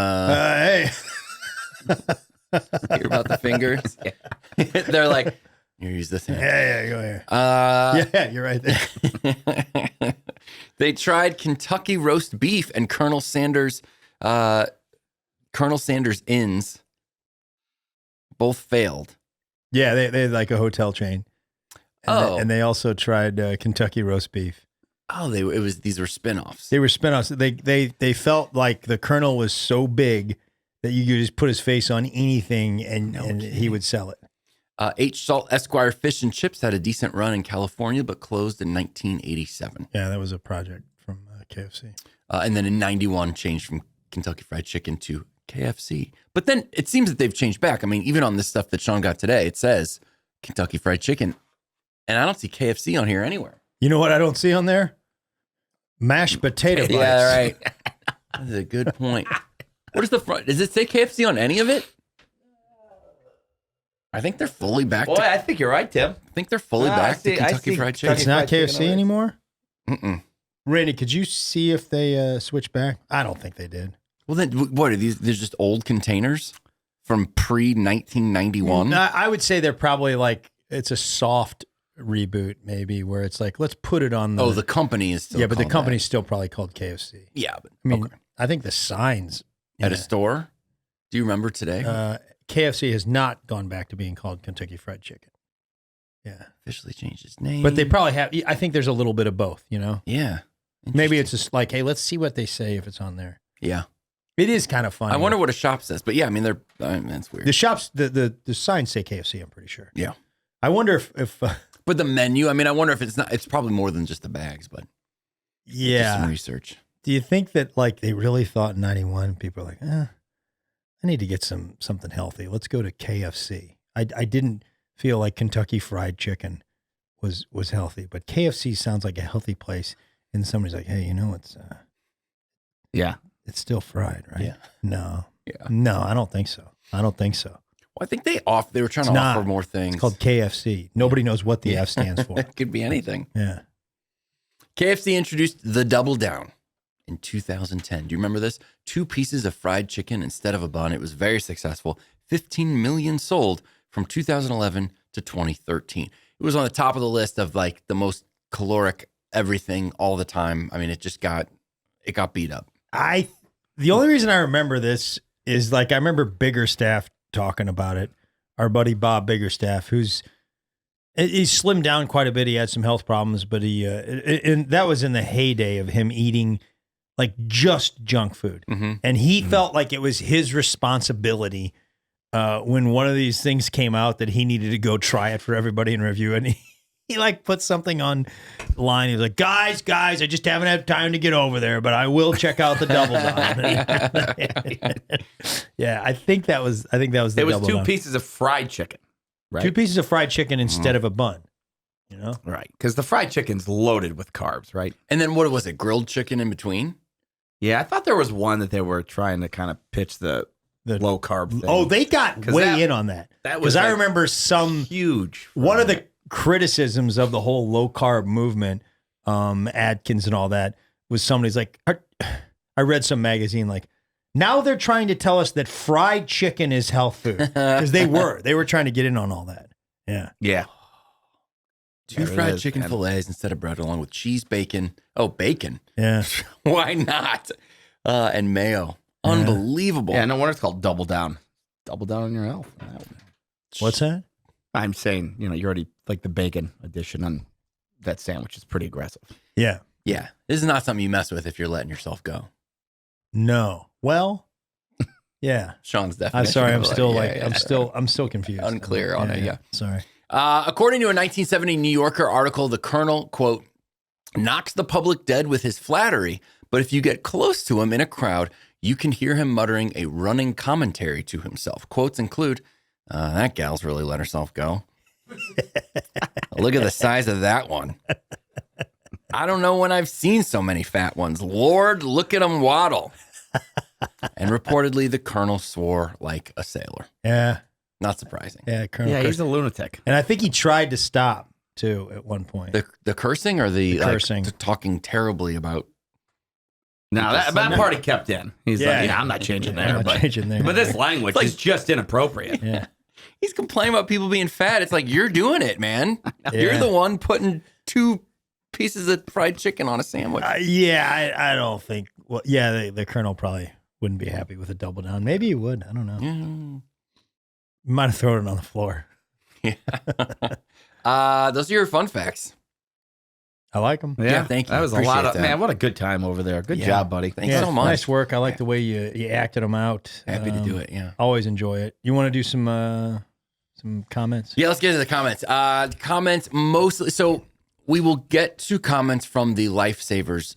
like, hey. Hear about the fingers? They're like, you use this hand. Yeah, go here. Yeah, you're right there. They tried Kentucky roast beef and Colonel Sanders Inns. Both failed. Yeah, they had like a hotel chain. And they also tried Kentucky roast beef. Oh, these were spinoffs. They were spinoffs. They felt like the Colonel was so big that you could just put his face on anything and he would sell it. H. Salt Esquire Fish and Chips had a decent run in California, but closed in 1987. Yeah, that was a project from KFC. And then in 91, changed from Kentucky Fried Chicken to KFC. But then it seems that they've changed back. I mean, even on this stuff that Sean got today, it says Kentucky Fried Chicken. And I don't see KFC on here anywhere. You know what I don't see on there? Mashed potato bites. Yeah, right. That is a good point. What is the front? Does it say KFC on any of it? I think they're fully back. Boy, I think you're right, Tim. I think they're fully back to Kentucky Fried Chicken. It's not KFC anymore? Mm-mm. Randy, could you see if they switched back? I don't think they did. Well, then what are these? They're just old containers from pre-1991? I would say they're probably like, it's a soft reboot maybe where it's like, let's put it on the company is still yeah, but the called company's still probably called KFC. Yeah, but I mean, okay. I think the signs At a store? Do you remember today? KFC has not gone back to being called Kentucky Fried Chicken. Yeah. Officially changed its name. But they probably have, I think there's a little bit of both, Yeah. Maybe it's just like, hey, let's see what they say if it's on there. Yeah. It is kind of fun. I wonder what a shop says. But yeah, I mean, that's weird. The shops, the signs say KFC, I'm pretty sure. Yeah. I wonder if but the menu, I mean, I wonder if it's probably more than just the bags, but yeah. Some research. Do you think that like they really thought in 91, people are like, I need to get something healthy. Let's go to KFC. I didn't feel like Kentucky Fried Chicken was healthy, but KFC sounds like a healthy place. And somebody's like, hey, it's still fried, right? Yeah. No. Yeah. No, I don't think so. Well, I think they were trying to offer more things. It's called KFC. Nobody knows what the F stands for. It could be anything. Yeah. KFC introduced the Double Down in 2010. Do you remember this? 2 pieces of fried chicken instead of a bun. It was very successful. 15 million sold from 2011 to 2013. It was on the top of the list of like the most caloric everything all the time. I mean, it got beat up. The only reason I remember this is like I remember Biggerstaff talking about it. Our buddy Bob Biggerstaff, he's slimmed down quite a bit. He had some health problems, but and that was in the heyday of him eating like just junk food. Mm-hmm. And he felt like it was his responsibility when one of these things came out that he needed to go try it for everybody and review it. And he like put something online. He was like, guys, I just haven't had time to get over there, but I will check out the Double Down. Yeah, I think that was the Double Down. It was 2 pieces of fried chicken, right? 2 pieces of fried chicken instead of a bun, Right, because the fried chicken's loaded with carbs, right? And then what was it? Grilled chicken in between? Yeah, I thought there was one that they were trying to kind of pitch the low carb thing. Oh, they got way in on that. That was because I remember some huge. One of the criticisms of the whole low carb movement, Atkins and all that, was somebody's like, I read some magazine like, now they're trying to tell us that fried chicken is health food because they were trying to get in on all that. Yeah. 2 fried chicken fillets instead of bread, along with cheese, bacon. Oh, bacon. Yeah. Why not? And mayo. Unbelievable. Yeah, no wonder it's called Double Down. Double down on your health. What's that? I'm saying, you're already like the bacon addition on that sandwich is pretty aggressive. Yeah. Yeah. This is not something you mess with if you're letting yourself go. No. Well, yeah. Sean's definitely. I'm sorry. I'm still I'm still confused. Unclear on it. Yeah. Sorry. According to a 1970 New Yorker article, the Colonel, quote, knocks the public dead with his flattery, but if you get close to him in a crowd, you can hear him muttering a running commentary to himself. Quotes include, that gal's really let herself go. Look at the size of that one. I don't know when I've seen so many fat ones. Lord, look at him waddle. And reportedly, the Colonel swore like a sailor. Yeah. Not surprising. Yeah, Colonel. Yeah, he's a lunatic. And I think he tried to stop, too, at one point. The cursing or the cursing? Talking terribly about... No, that part he kept in. He's I'm not changing there. But this language is just inappropriate. Yeah. He's complaining about people being fat. It's like, you're doing it, man. You're the one putting 2 pieces of fried chicken on a sandwich. I don't think... Well, yeah, the Colonel probably wouldn't be happy with a double down. Maybe he would. I don't know. Yeah. Might have thrown it on the floor. Yeah. Those are your fun facts. I like them. Yeah, thank you. That was Appreciate a lot of that. man. What a good time over there. Good job, buddy. Thanks so much. Nice work. I like the way you acted them out. Happy to do it. Yeah. Always enjoy it. You want to do some comments? Yeah, let's get to the comments. Comments mostly. So we will get to comments from the Lifesavers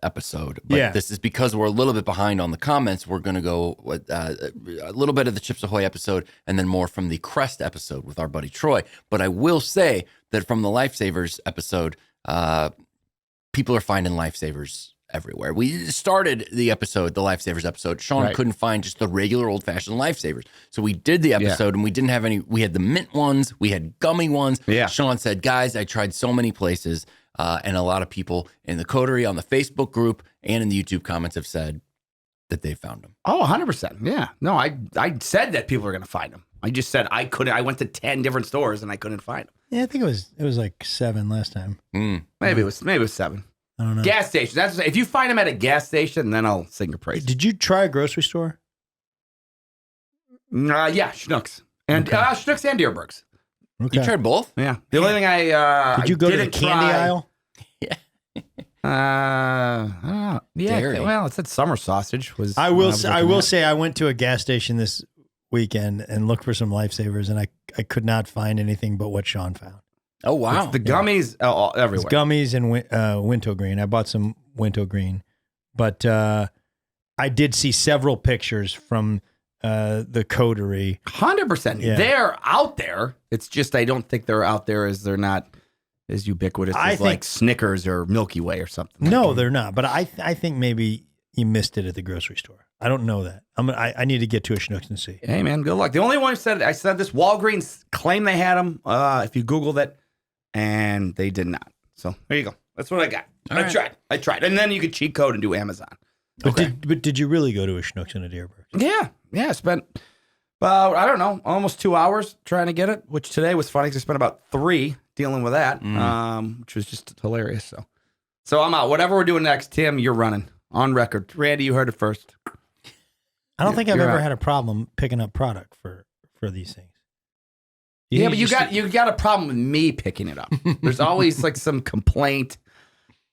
episode. But this is because we're a little bit behind on the comments. We're going to go with a little bit of the Chips Ahoy episode and then more from the Crest episode with our buddy Troy. But I will say that from the Lifesavers episode, people are finding Lifesavers everywhere. We started the Lifesavers episode. Sean couldn't find just the regular old-fashioned Lifesavers. So we did the episode and we didn't have any. We had the mint ones. We had gummy ones. Yeah. Sean said, guys, I tried so many places. And a lot of people in the coterie, on the Facebook group, and in the YouTube comments have said that they found them. Oh, 100%. Yeah. No, I said that people are going to find them. I just said I couldn't. I went to 10 different stores and I couldn't find them. Yeah, I think it was like 7 last time. Maybe it was 7. I don't know. Gas station. That's if you find them at a gas station, then I'll sing your praise. Did you try a grocery store? Yeah, Schnucks and Schnucks and Deerbergs. Okay. You tried both? Yeah. The only thing did you go to the candy aisle? Yeah. I don't know. Yeah. Dairy. Well, it said summer sausage. I will say I went to a gas station this weekend and looked for some Lifesavers, and I could not find anything but what Sean found. Oh, wow. It's the gummies everywhere. It's gummies and wintergreen. I bought some wintergreen, but I did see several pictures from the coterie. 100%. Yeah. They're out there. It's just I don't think they're out there as they're not as ubiquitous as like Snickers or Milky Way or something. No, they're not. But I think maybe you missed it at the grocery store. I don't know that. I need to get to a Schnucks and see. Hey, man, good luck. The only one who said this, Walgreens claimed they had them, if you Googled it, and they did not. So there you go. That's what I got. I tried. And then you could cheat code and do Amazon. But did you really go to a Schnucks and a Deerberg? Yeah. I spent about, I don't know, almost 2 hours trying to get it, which today was funny because I spent about 3 dealing with that, which was just hilarious. So I'm out. Whatever we're doing next, Tim, you're running on record. Randy, you heard it first. I don't think I've ever had a problem picking up product for these things. But you got a problem with me picking it up. There's always like some complaint.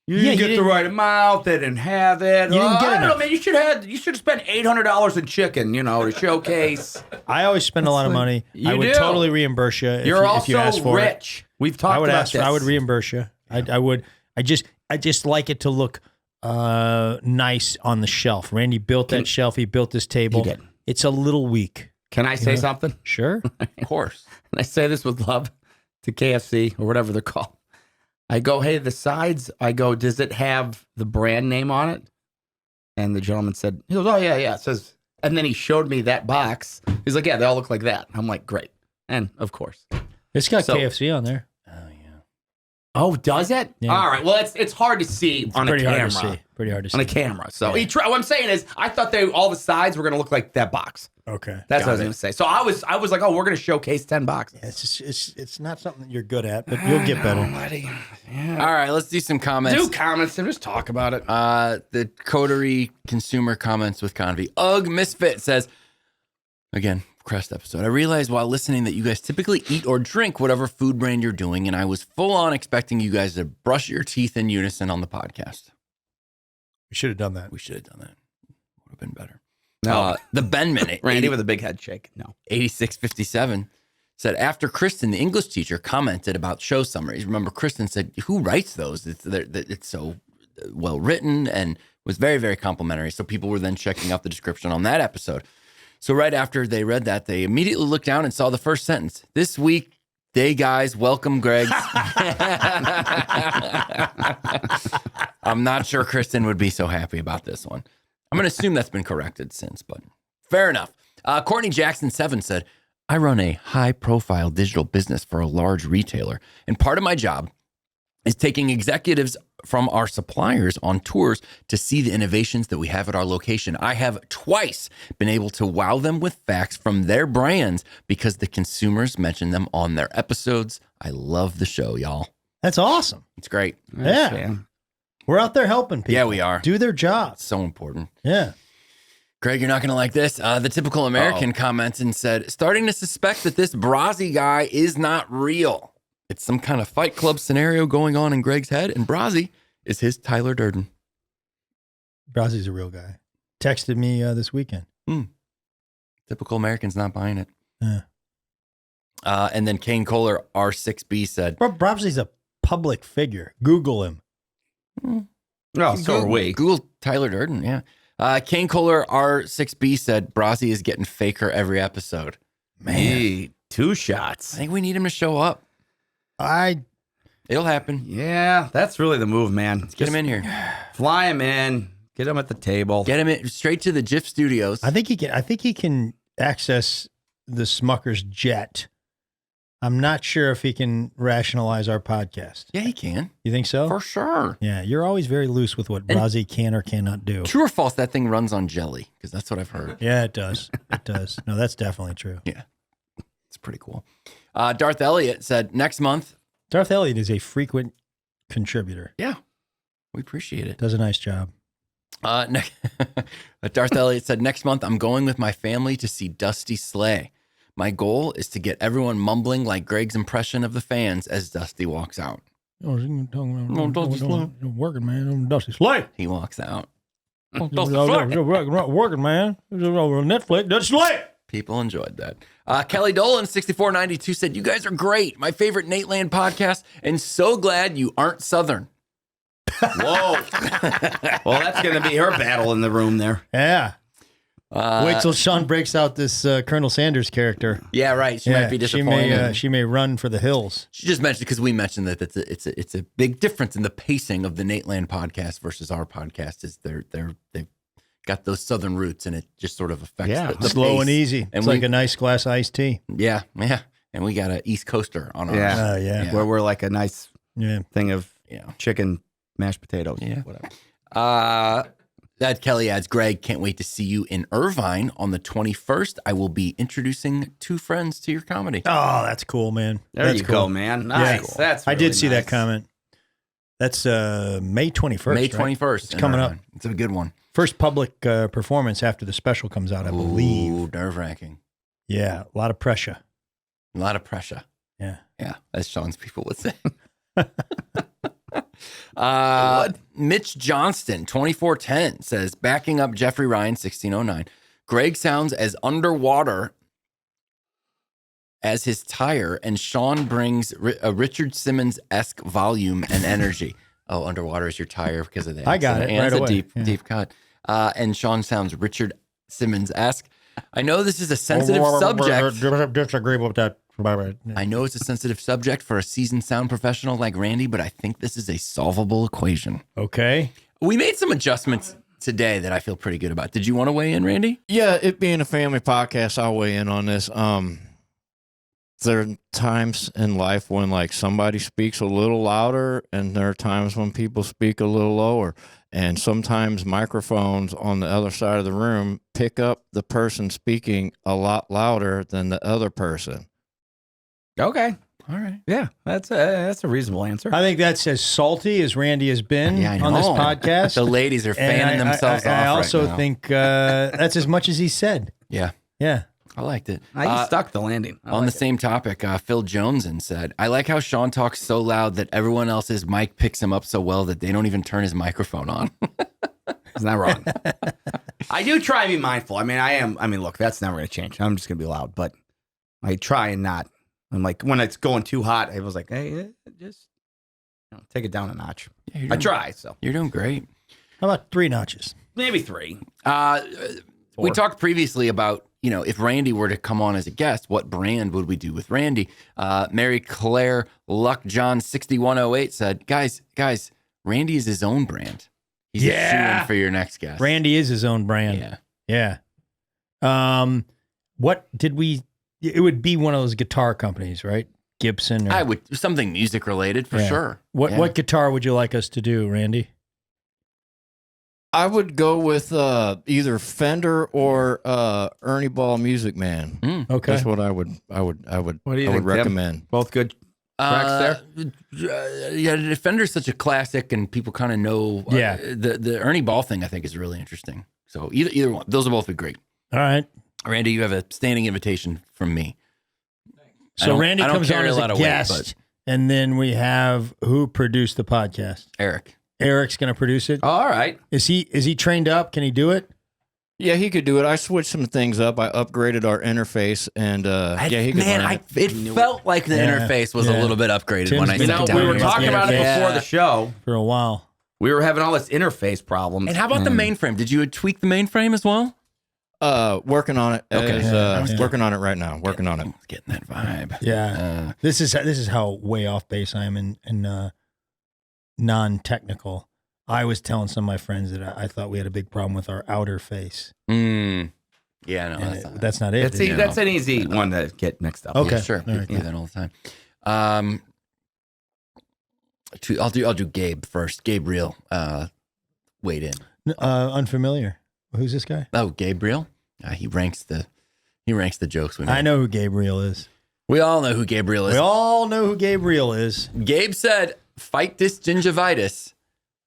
You didn't get the right amount. They didn't have it. You didn't get I don't know, enough. man. You should have spent $800 in chicken, to showcase. I always spend a lot of money. I would totally reimburse you. You're if you ask also for rich. It. We've talked about this. I would reimburse you. I would. I just like it to look nice on the shelf. Randy built that shelf. He built this table. He did. It's a little weak. Can I say something? Sure. Of course. And I say this with love to KFC or whatever they're called. I go, hey, the sides, does it have the brand name on it? And the gentleman said, he goes, oh, yeah. It says, and then he showed me that box. He's like, yeah, they all look like that. I'm like, great. And of course. It's got KFC on there. Oh, yeah. Oh, does it? Yeah. All right. Well, it's hard to see on a camera. Pretty hard to see. On a camera. So what I'm saying is, I thought all the sides were going to look like that box. Okay. That's what I was going to say. So I was like, oh, we're going to showcase 10 boxes. Yeah, it's not something that you're good at, but you'll get better. All right, let's do some comments. Do comments and just talk about it. The coterie consumer comments with Convy. Ugh, Misfit says, again, Crest episode. I realized while listening that you guys typically eat or drink whatever food brand you're doing, and I was full on expecting you guys to brush your teeth in unison on the podcast. We should have done that. We should have done that. Would have been better. No. The Ben Minute, Randy with a big head shake. No. 8657 said, after Kristen, the English teacher, commented about show summaries. Remember, Kristen said, who writes those? It's so well written and was very, very complimentary. So people were then checking out the description on that episode. So right after they read that, they immediately looked down and saw the first sentence. This week, day guys, welcome Greg. I'm not sure Kristen would be so happy about this one. I'm going to assume that's been corrected since, but fair enough. Courtney Jackson 7 said, I run a high-profile digital business for a large retailer, and part of my job is taking executives from our suppliers on tours to see the innovations that we have at our location. I have twice been able to wow them with facts from their brands because the consumers mention them on their episodes. I love the show, y'all. That's awesome. It's great. Yeah. We're out there helping people. Yeah, we are. Do their job. It's so important. Yeah. Greg, you're not going to like this. The typical American comments and said, starting to suspect that this Bargatze guy is not real. It's some kind of Fight Club scenario going on in Greg's head, and Bargatze is his Tyler Durden. Bargatze's a real guy. Texted me this weekend. Typical American's not buying it. Yeah. And then Kane Kohler, R6B, said, Bargatze's a public figure. Google him. No, so are we. Google Tyler Durden, yeah. Kane Kohler, R6B, said, Bargatze is getting faker every episode. Man. Hey, 2 shots. I think we need him to show up. It'll happen. Yeah, that's really the move, man. Let's get him in here. Fly him in. Get him at the table. Get him in, straight to the GIF studios. I think he can access the Smucker's jet. I'm not sure if he can rationalize our podcast. Yeah, he can. You think so? For sure. Yeah, you're always very loose with what Bargatze can or cannot do. True or false, that thing runs on jelly, because that's what I've heard. Yeah, it does. It does. No, that's definitely true. Yeah. It's pretty cool. Darth Elliott said, next month. Darth Elliott is a frequent contributor. Yeah. We appreciate it. Does a nice job. Darth Elliott said, next month, I'm going with my family to see Dusty Slay. My goal is to get everyone mumbling like Greg's impression of the fans as Dusty walks out. Working, man. Dusty Slay. He walks out. Working, man. Netflix. Dusty Slay. People enjoyed that. Kelly Dolan, 6492, said, you guys are great. My favorite Nateland podcast, and so glad you aren't Southern. Whoa. Well, that's going to be her battle in the room there. Yeah. Wait till Sean breaks out this Colonel Sanders character. Yeah, right. She might be disappointed. She may run for the hills. She just mentioned, because we mentioned that it's a big difference in the pacing of the Nateland podcast versus our podcast. Is they've got those Southern roots, and it just sort of affects the slow pace. and easy. It's like a nice glass of iced tea. Yeah, yeah. And we got an East Coaster on ours. Yeah. Where we're like a nice thing of chicken mashed potatoes. Yeah. Whatever. That Kelly adds, Greg, can't wait to see you in Irvine on the 21st. I will be introducing 2 friends to your comedy. Oh, that's cool, man. There you go, man. Nice. Cool. That's I really did see nice. that comment. That's May 21st. May 21st. Right? It's coming up. It's a good one. First public performance after the special comes out, I believe. Ooh, nerve-wracking. Yeah, a lot of pressure. A lot of pressure. Yeah. Yeah, as Sean's people would say. Mitch Johnston, 2410, says, backing up Jeffrey Ryan, 1609, Greg sounds as underwater as his tire, and Sean brings a Richard Simmons-esque volume and energy. Oh, underwater is your tire because of that. I got it right away. It's a deep cut. And Sean sounds Richard Simmons-esque. I know this is a sensitive subject. Disagree with that. I know it's a sensitive subject for a seasoned sound professional like Randy, but I think this is a solvable equation. Okay. We made some adjustments today that I feel pretty good about. Did you want to weigh in, Randy? Yeah, it being a family podcast, I'll weigh in on this. There are times in life when like somebody speaks a little louder, and there are times when people speak a little lower. And sometimes microphones on the other side of the room pick up the person speaking a lot louder than the other person. Okay. All right. Yeah, that's a reasonable answer. I think that's as salty as Randy has been on this podcast. The ladies are fanning themselves off. I also right now. think that's as much as he said. Yeah. Yeah. I liked it. I stuck the landing. On the same topic, Phil Joneson said, I like how Sean talks so loud that everyone else's mic picks him up so well that they don't even turn his microphone on. Isn't that wrong? I do try and be mindful. I mean, look, that's never going to change. I'm just going to be loud, but I try and not. I'm like, when it's going too hot, I was like, hey, just take it down a notch. I try, so. You're doing great. How about 3 notches? Maybe 3. We talked previously about, if Randy were to come on as a guest, what brand would we do with Randy? Mary Claire Luck John 6108 said, guys, Randy is his own brand. He's a shoo-in for your next guest. Randy is his own brand. Yeah. What did we? It would be one of those guitar companies, right? Gibson. Or, I would something music related for sure. What guitar would you like us to do, Randy? I would go with either Fender or Ernie Ball Music Man. Okay, that's what I would What do you think, recommend. Tim? Both good tracks there. Yeah, Defender's such a classic, and people kind of know. The Ernie Ball thing I think is really interesting. So either one, those will both be great. All right, Randy, you have a standing invitation from me. So Randy comes on as a guest, and then we have who produced the podcast? Eric. Eric's going to produce it. All right. Is he trained up? Can he do it? Yeah, he could do it. I switched some things up. I upgraded our interface, and he could. Man, it felt like the interface was a little bit upgraded when I sat down. We were talking about it before the show for a while. We were having all this interface problems. And how about the mainframe? Did you tweak the mainframe as well? Working on it. Okay. Working on it right now. Working on it. Getting that vibe. Yeah. This is how way off base I am in non-technical. I was telling some of my friends that I thought we had a big problem with our outer face. Yeah, no, that's not it. That's an easy one to get mixed up. Okay, sure. People do that all the time. I'll do Gabe first. Gabriel, weighed in. Unfamiliar. Who's this guy? Oh, Gabriel. He ranks the jokes we make. I know who Gabriel is. We all know who Gabriel is. We all know who Gabriel is. Gabe said, "Fight this gingivitis."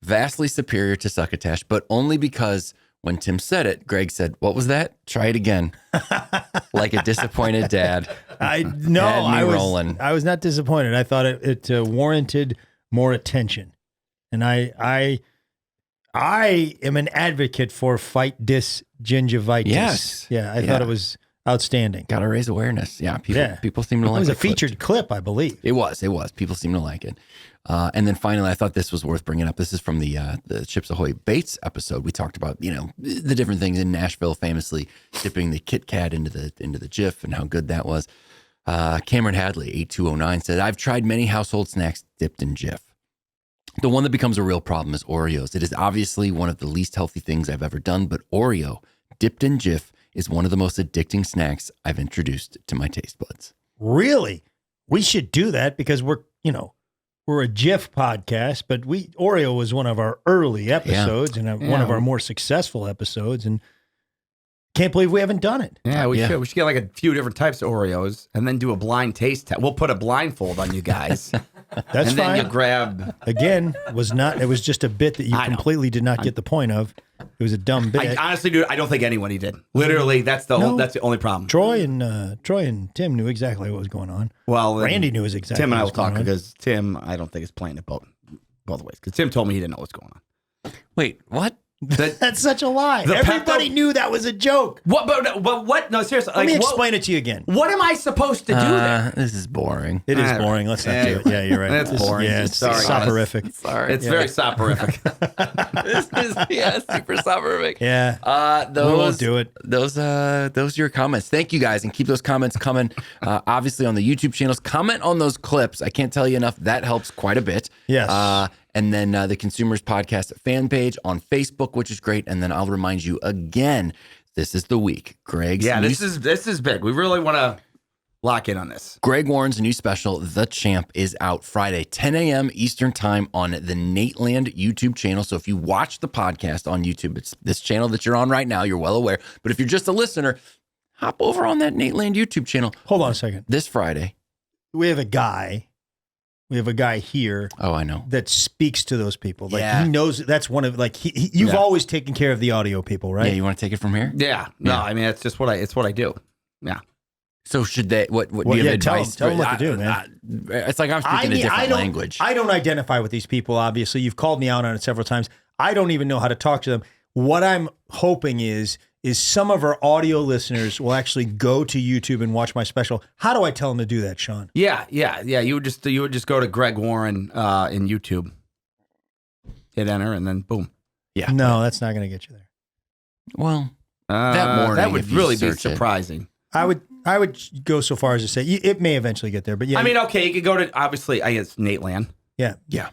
Vastly superior to succotash, but only because when Tim said it, Greg said, "What was that? Try it again." Like a disappointed dad. I was not disappointed. I thought it warranted more attention, and I am an advocate for fight this gingivitis. Yes, I thought it was outstanding. Got to raise awareness. Yeah, people seem to like it. It was a featured clip, I believe. It was. People seem to like it. And then finally, I thought this was worth bringing up. This is from the Chips Ahoy Bates episode. We talked about, the different things in Nashville, famously dipping the Kit Kat into the Jif and how good that was. Cameron Hadley, 8209, said, "I've tried many household snacks dipped in Jif. The one that becomes a real problem is Oreos. It is obviously one of the least healthy things I've ever done, but Oreo dipped in Jif is one of the most addicting snacks I've introduced to my taste buds." Really? We should do that because we're a Jif podcast, but Oreo was one of our early episodes and one of our more successful episodes, and can't believe we haven't done it. Yeah, we should. We should get like a few different types of Oreos and then do a blind taste test. We'll put a blindfold on you guys. That's and fine. Then you grab. Again, it was just a bit that you completely did not get the point of. It was a dumb bit. Honestly, dude, I don't think anybody did. Literally, that's the only problem. Troy and Tim knew exactly what was going on. Well, Randy knew exactly. Tim and I will talk because Tim, I don't think is playing it both ways. Because Tim told me he didn't know what's going on. Wait, what? That's such a lie. Everybody knew that was a joke. What? But what? No, seriously. Let me explain it to you again. What am I supposed to do then? This is boring. It is boring. Let's not do it. Yeah, you're right. That's boring. Yeah, it's soporific. Sorry. It's very soporific. This is super soporific. Yeah. We won't do it. Those are your comments. Thank you guys, and keep those comments coming. Obviously on the YouTube channels. Comment on those clips. I can't tell you enough. That helps quite a bit. Yes. And then the Consumers Podcast fan page on Facebook, which is great. And then I'll remind you again, this is the week. Greg's this is big. We really want to lock in on this. Greg Warren's new special, The Champ, is out Friday, 10 a.m. Eastern time on the Nateland YouTube channel. So if you watch the podcast on YouTube, it's this channel that you're on right now. You're well aware. But if you're just a listener, hop over on that Nateland YouTube channel. Hold on a second. This Friday. We have a guy here. Oh, I know. That speaks to those people. Like he knows that's one of you've always taken care of the audio people, right? Yeah, you want to take it from here? Yeah. No, I mean it's just what I do. Yeah. So should they? What do you have advice? Tell them what to do, man. It's like I'm speaking a different language. I don't identify with these people. Obviously, you've called me out on it several times. I don't even know how to talk to them. What I'm hoping is some of our audio listeners will actually go to YouTube and watch my special. How do I tell them to do that, Sean? Yeah. You would just go to Greg Warren in YouTube, hit enter, and then boom. Yeah. No, that's not going to get you there. Well, that morning that would if you really be search surprising. I would go so far as to say it may eventually get there, but yeah. I mean, okay, you could go to obviously. I guess Nateland. Yeah. Yeah.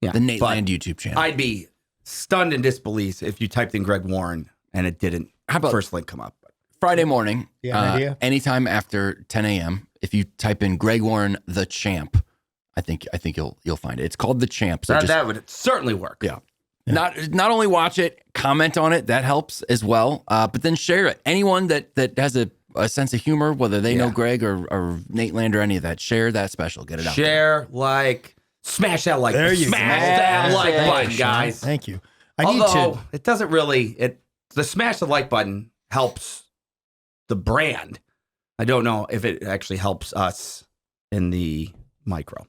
The Nateland YouTube channel. I'd be stunned in disbelief if you typed in Greg Warren and it didn't. How about first link come up? Friday morning, idea? anytime after 10 a.m. If you type in Greg Warren the Champ, I think you'll find it. It's called the Champ. So that would certainly work. Yeah. Not only watch it, comment on it. That helps as well. But then share it. Anyone that has a sense of humor, whether they know Greg or Nateland or any of that, share that special. Get it out. Share, smash that like. There you go. Smash that like button, guys. Thank you. It doesn't really. The smash the like button helps the brand. I don't know if it actually helps us in the micro,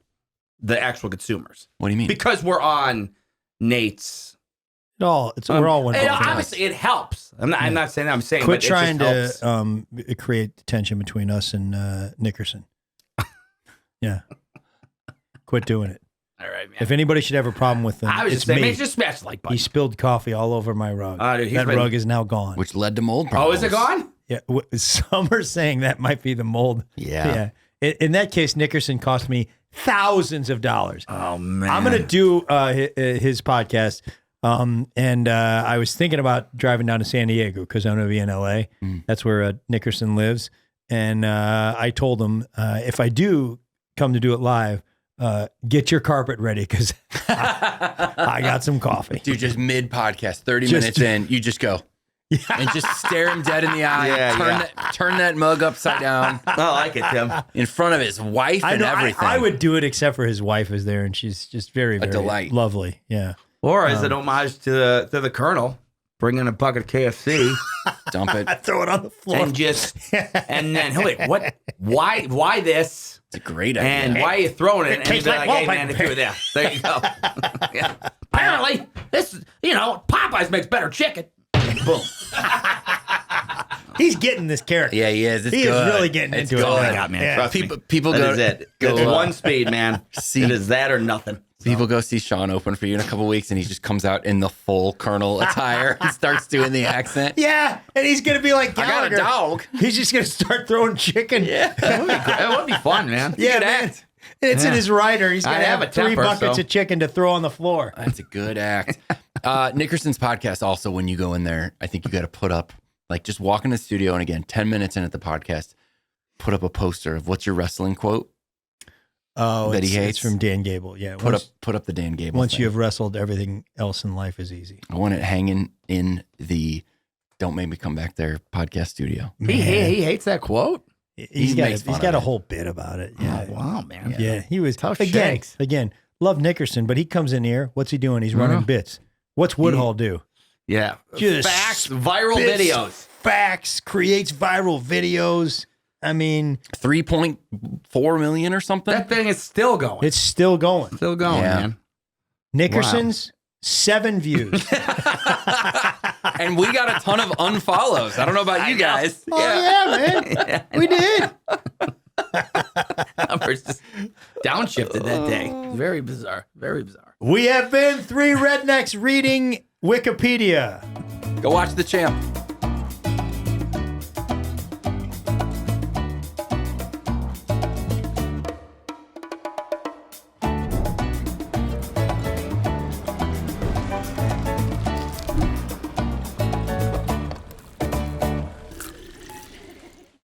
the actual consumers. What do you mean? Because we're on Nate's. we're all one. Obviously, it helps. I'm not saying that. I'm saying quit trying to create tension between us and Nickerson. Yeah, quit doing it. All right, man. If anybody should have a problem with them, I was it's just saying, me. just smash the like button. He spilled coffee all over my rug. Dude, that rug is now gone. Which led to mold problems. Oh, is it gone? Yeah, some are saying that might be the mold. Yeah. In that case, Nickerson cost me thousands of dollars. Oh man, I'm going to do his podcast. And I was thinking about driving down to San Diego because I'm going to be in LA. That's where Nickerson lives. And I told him, if I do come to do it live, get your carpet ready because I got some coffee. Dude, just mid podcast, 30 minutes in, you just go. And just stare him dead in the eye. Turn that mug upside down. I like it, Tim. In front of his wife and everything. I would do it except for his wife is there and she's just very, very delight. Lovely. Yeah. Or as an homage to the Colonel, bring in a bucket of KFC, dump it, throw it on the floor, and then he'll be like, what? Why this? It's a great idea. And why are you throwing it? It And he'll tastes be like like, hey wallpaper. man, if you were there, there you go. Yeah. Apparently, this Popeyes makes better chicken. Boom. He's getting this character. Yeah, he is. He is really getting into it. Oh my God, man. Yeah. Trust me. People That go. is it. Go It's one speed, man. See. It is that or nothing. People go see Sean open for you in a couple weeks, and he just comes out in the full Colonel attire and starts doing the accent. Yeah, and he's gonna be like Gallagher. I got a dog. He's just gonna start throwing chicken. Yeah, It would be fun, man. Yeah, man. act. And it's in his rider. He's I gonna have have a 3 temper, buckets so- of chicken to throw on the floor. That's a good act. Nickerson's podcast. Also, when you go in there, I think you got to put up just walk in the studio, and again, 10 minutes in at the podcast, put up a poster of what's your wrestling quote. Oh, that he hates? It's from Dan Gable. Yeah, Put up the Dan Gable. Once thing. you have wrestled, everything else in life is easy. I want it hanging in the "Don't Make Me Come Back There" podcast studio. He hates that quote. He's makes fun got of a it. whole bit about it. Yeah, Oh, wow, man. yeah. He was Tough again. shakes. Again, love Nickerson, but he comes in here. What's he doing? He's running bits. What's Woodhull do? Yeah. Just Facts, viral bits, videos. Facts, creates viral videos. I mean, 3.4 million or something. That thing is still going. it's still going. still going, Yeah. man. Nickerson's 7 views. And we got a ton of unfollows. I don't know about you guys. Oh yeah, man. We did. Numbers just downshifted that day. Very bizarre. Very bizarre. We have been 3 rednecks reading Wikipedia. Go watch the Champ.